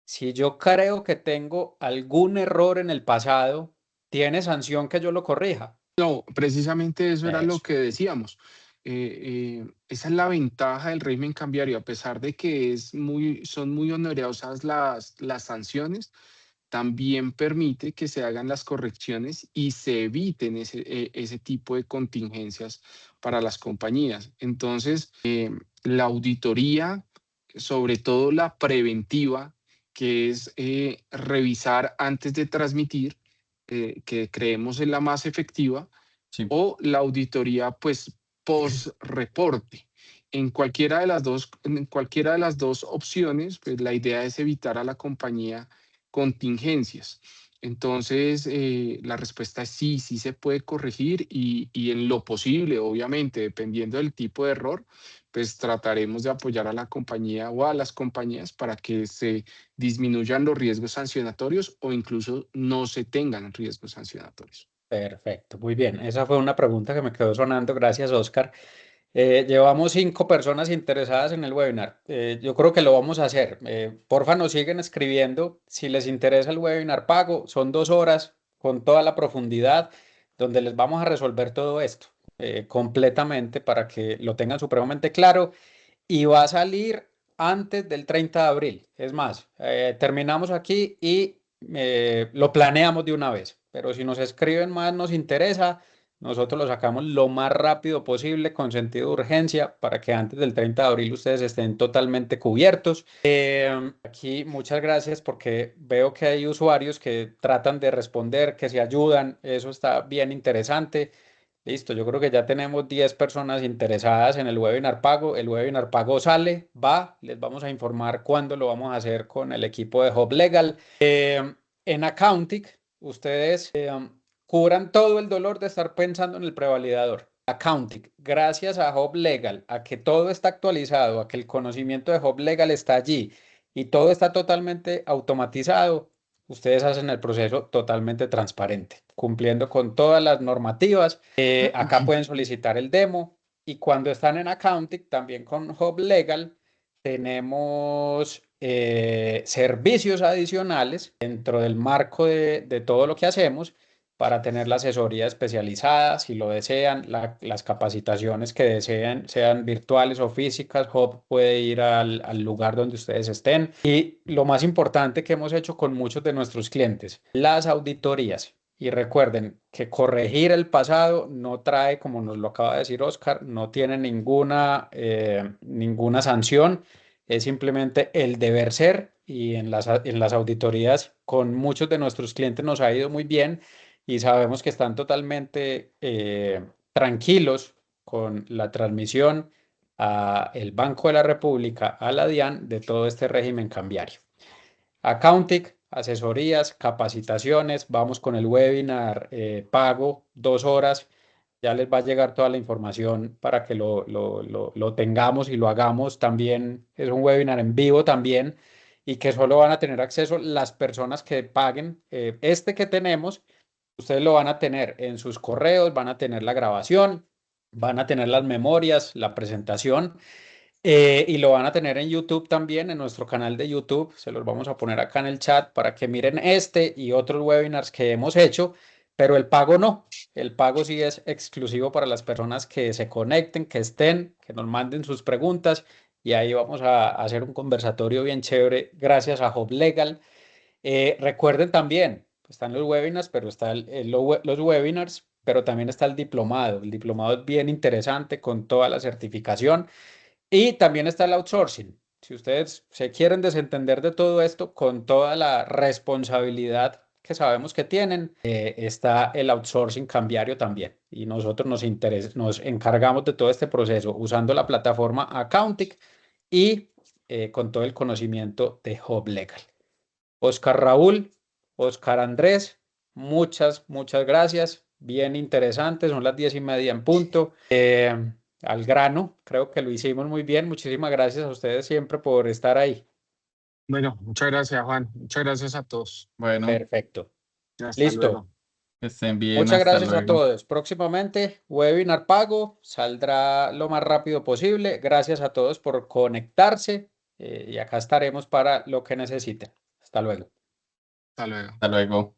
si yo creo que tengo algún error en el pasado, ¿tiene sanción que yo lo corrija? No, precisamente eso era lo Eso. que decíamos. Esa es la ventaja del régimen cambiario, a pesar de que son muy onerosas las sanciones, también permite que se hagan las correcciones y se eviten ese tipo de contingencias para las compañías. Entonces, la auditoría, sobre todo la preventiva, que es revisar antes de transmitir, que creemos es la más efectiva, Sí. o la auditoría pues post-reporte. En cualquiera de las dos opciones, pues la idea es evitar a la compañía contingencias. Entonces, la respuesta es sí, sí se puede corregir y en lo posible, obviamente, dependiendo del tipo de error, pues trataremos de apoyar a la compañía o a las compañías para que se disminuyan los riesgos sancionatorios o incluso no se tengan riesgos sancionatorios. Perfecto, muy bien. Esa fue una pregunta que me quedó sonando. Gracias, Oscar. Llevamos 5 personas interesadas en el webinar. Yo creo que lo vamos a hacer. Porfa, nos siguen escribiendo. Si les interesa el webinar pago, son 2 horas con toda la profundidad, donde les vamos a resolver todo esto completamente para que lo tengan supremamente claro. Y va a salir antes del 30 de abril. Es más, terminamos aquí y lo planeamos de una vez. Pero si nos escriben más, nos interesa. Nosotros lo sacamos lo más rápido posible con sentido de urgencia para que antes del 30 de abril ustedes estén totalmente cubiertos. Aquí muchas gracias porque veo que hay usuarios que tratan de responder, que se ayudan. Eso está bien interesante. Listo, yo creo que ya tenemos 10 personas interesadas en el webinar pago. El webinar pago sale, va, les vamos a informar cuándo lo vamos a hacer con el equipo de Hub Legal. En Accountic, ustedes cubran todo el dolor de estar pensando en el prevalidador. Accountic, gracias a Hub Legal, a que todo está actualizado, a que el conocimiento de Hub Legal está allí y todo está totalmente automatizado, ustedes hacen el proceso totalmente transparente, cumpliendo con todas las normativas. Acá pueden solicitar el demo y cuando están en Accounting, también con Hub Legal, tenemos servicios adicionales dentro del marco de todo lo que hacemos para tener la asesoría especializada, si lo desean, las capacitaciones que deseen, sean virtuales o físicas. Hub puede ir al lugar donde ustedes estén. Y lo más importante que hemos hecho con muchos de nuestros clientes, las auditorías. Y recuerden que corregir el pasado no trae, como nos lo acaba de decir Oscar, no tiene ninguna sanción, es simplemente el deber ser. Y en las auditorías con muchos de nuestros clientes nos ha ido muy bien y sabemos que están totalmente tranquilos con la transmisión a el Banco de la República, a la DIAN, de todo este régimen cambiario. Accounting, asesorías, capacitaciones, vamos con el webinar pago, 2 horas, ya les va a llegar toda la información para que lo tengamos y lo hagamos también. Es un webinar en vivo también y que solo van a tener acceso las personas que paguen este que tenemos. Ustedes lo van a tener en sus correos, van a tener la grabación, van a tener las memorias, la presentación y lo van a tener en YouTube también, en nuestro canal de YouTube. Se los vamos a poner acá en el chat para que miren este y otros webinars que hemos hecho, pero el pago no. El pago sí es exclusivo para las personas que se conecten, que estén, que nos manden sus preguntas y ahí vamos a hacer un conversatorio bien chévere gracias a Hub Legal. Recuerden también, están los webinars, pero están los webinars, pero también está el diplomado. El diplomado es bien interesante con toda la certificación y también está el outsourcing. Si ustedes se quieren desentender de todo esto con toda la responsabilidad que sabemos que tienen, está el outsourcing cambiario también. Y nosotros nos encargamos de todo este proceso usando la plataforma Accounting y con todo el conocimiento de Hub Legal. Oscar Raúl, Oscar Andrés, muchas gracias. Bien interesante, son las 10:30 en punto. Al grano, creo que lo hicimos muy bien. Muchísimas gracias a ustedes siempre por estar ahí. Bueno, muchas gracias, Juan. Muchas gracias a todos. Bueno, Perfecto. Hasta Listo. luego. que estén bien, Muchas hasta gracias a luego. todos. Próximamente, webinar pago, saldrá lo más rápido posible. Gracias a todos por conectarse y acá estaremos para lo que necesiten. Hasta luego. Hasta luego. Hasta luego.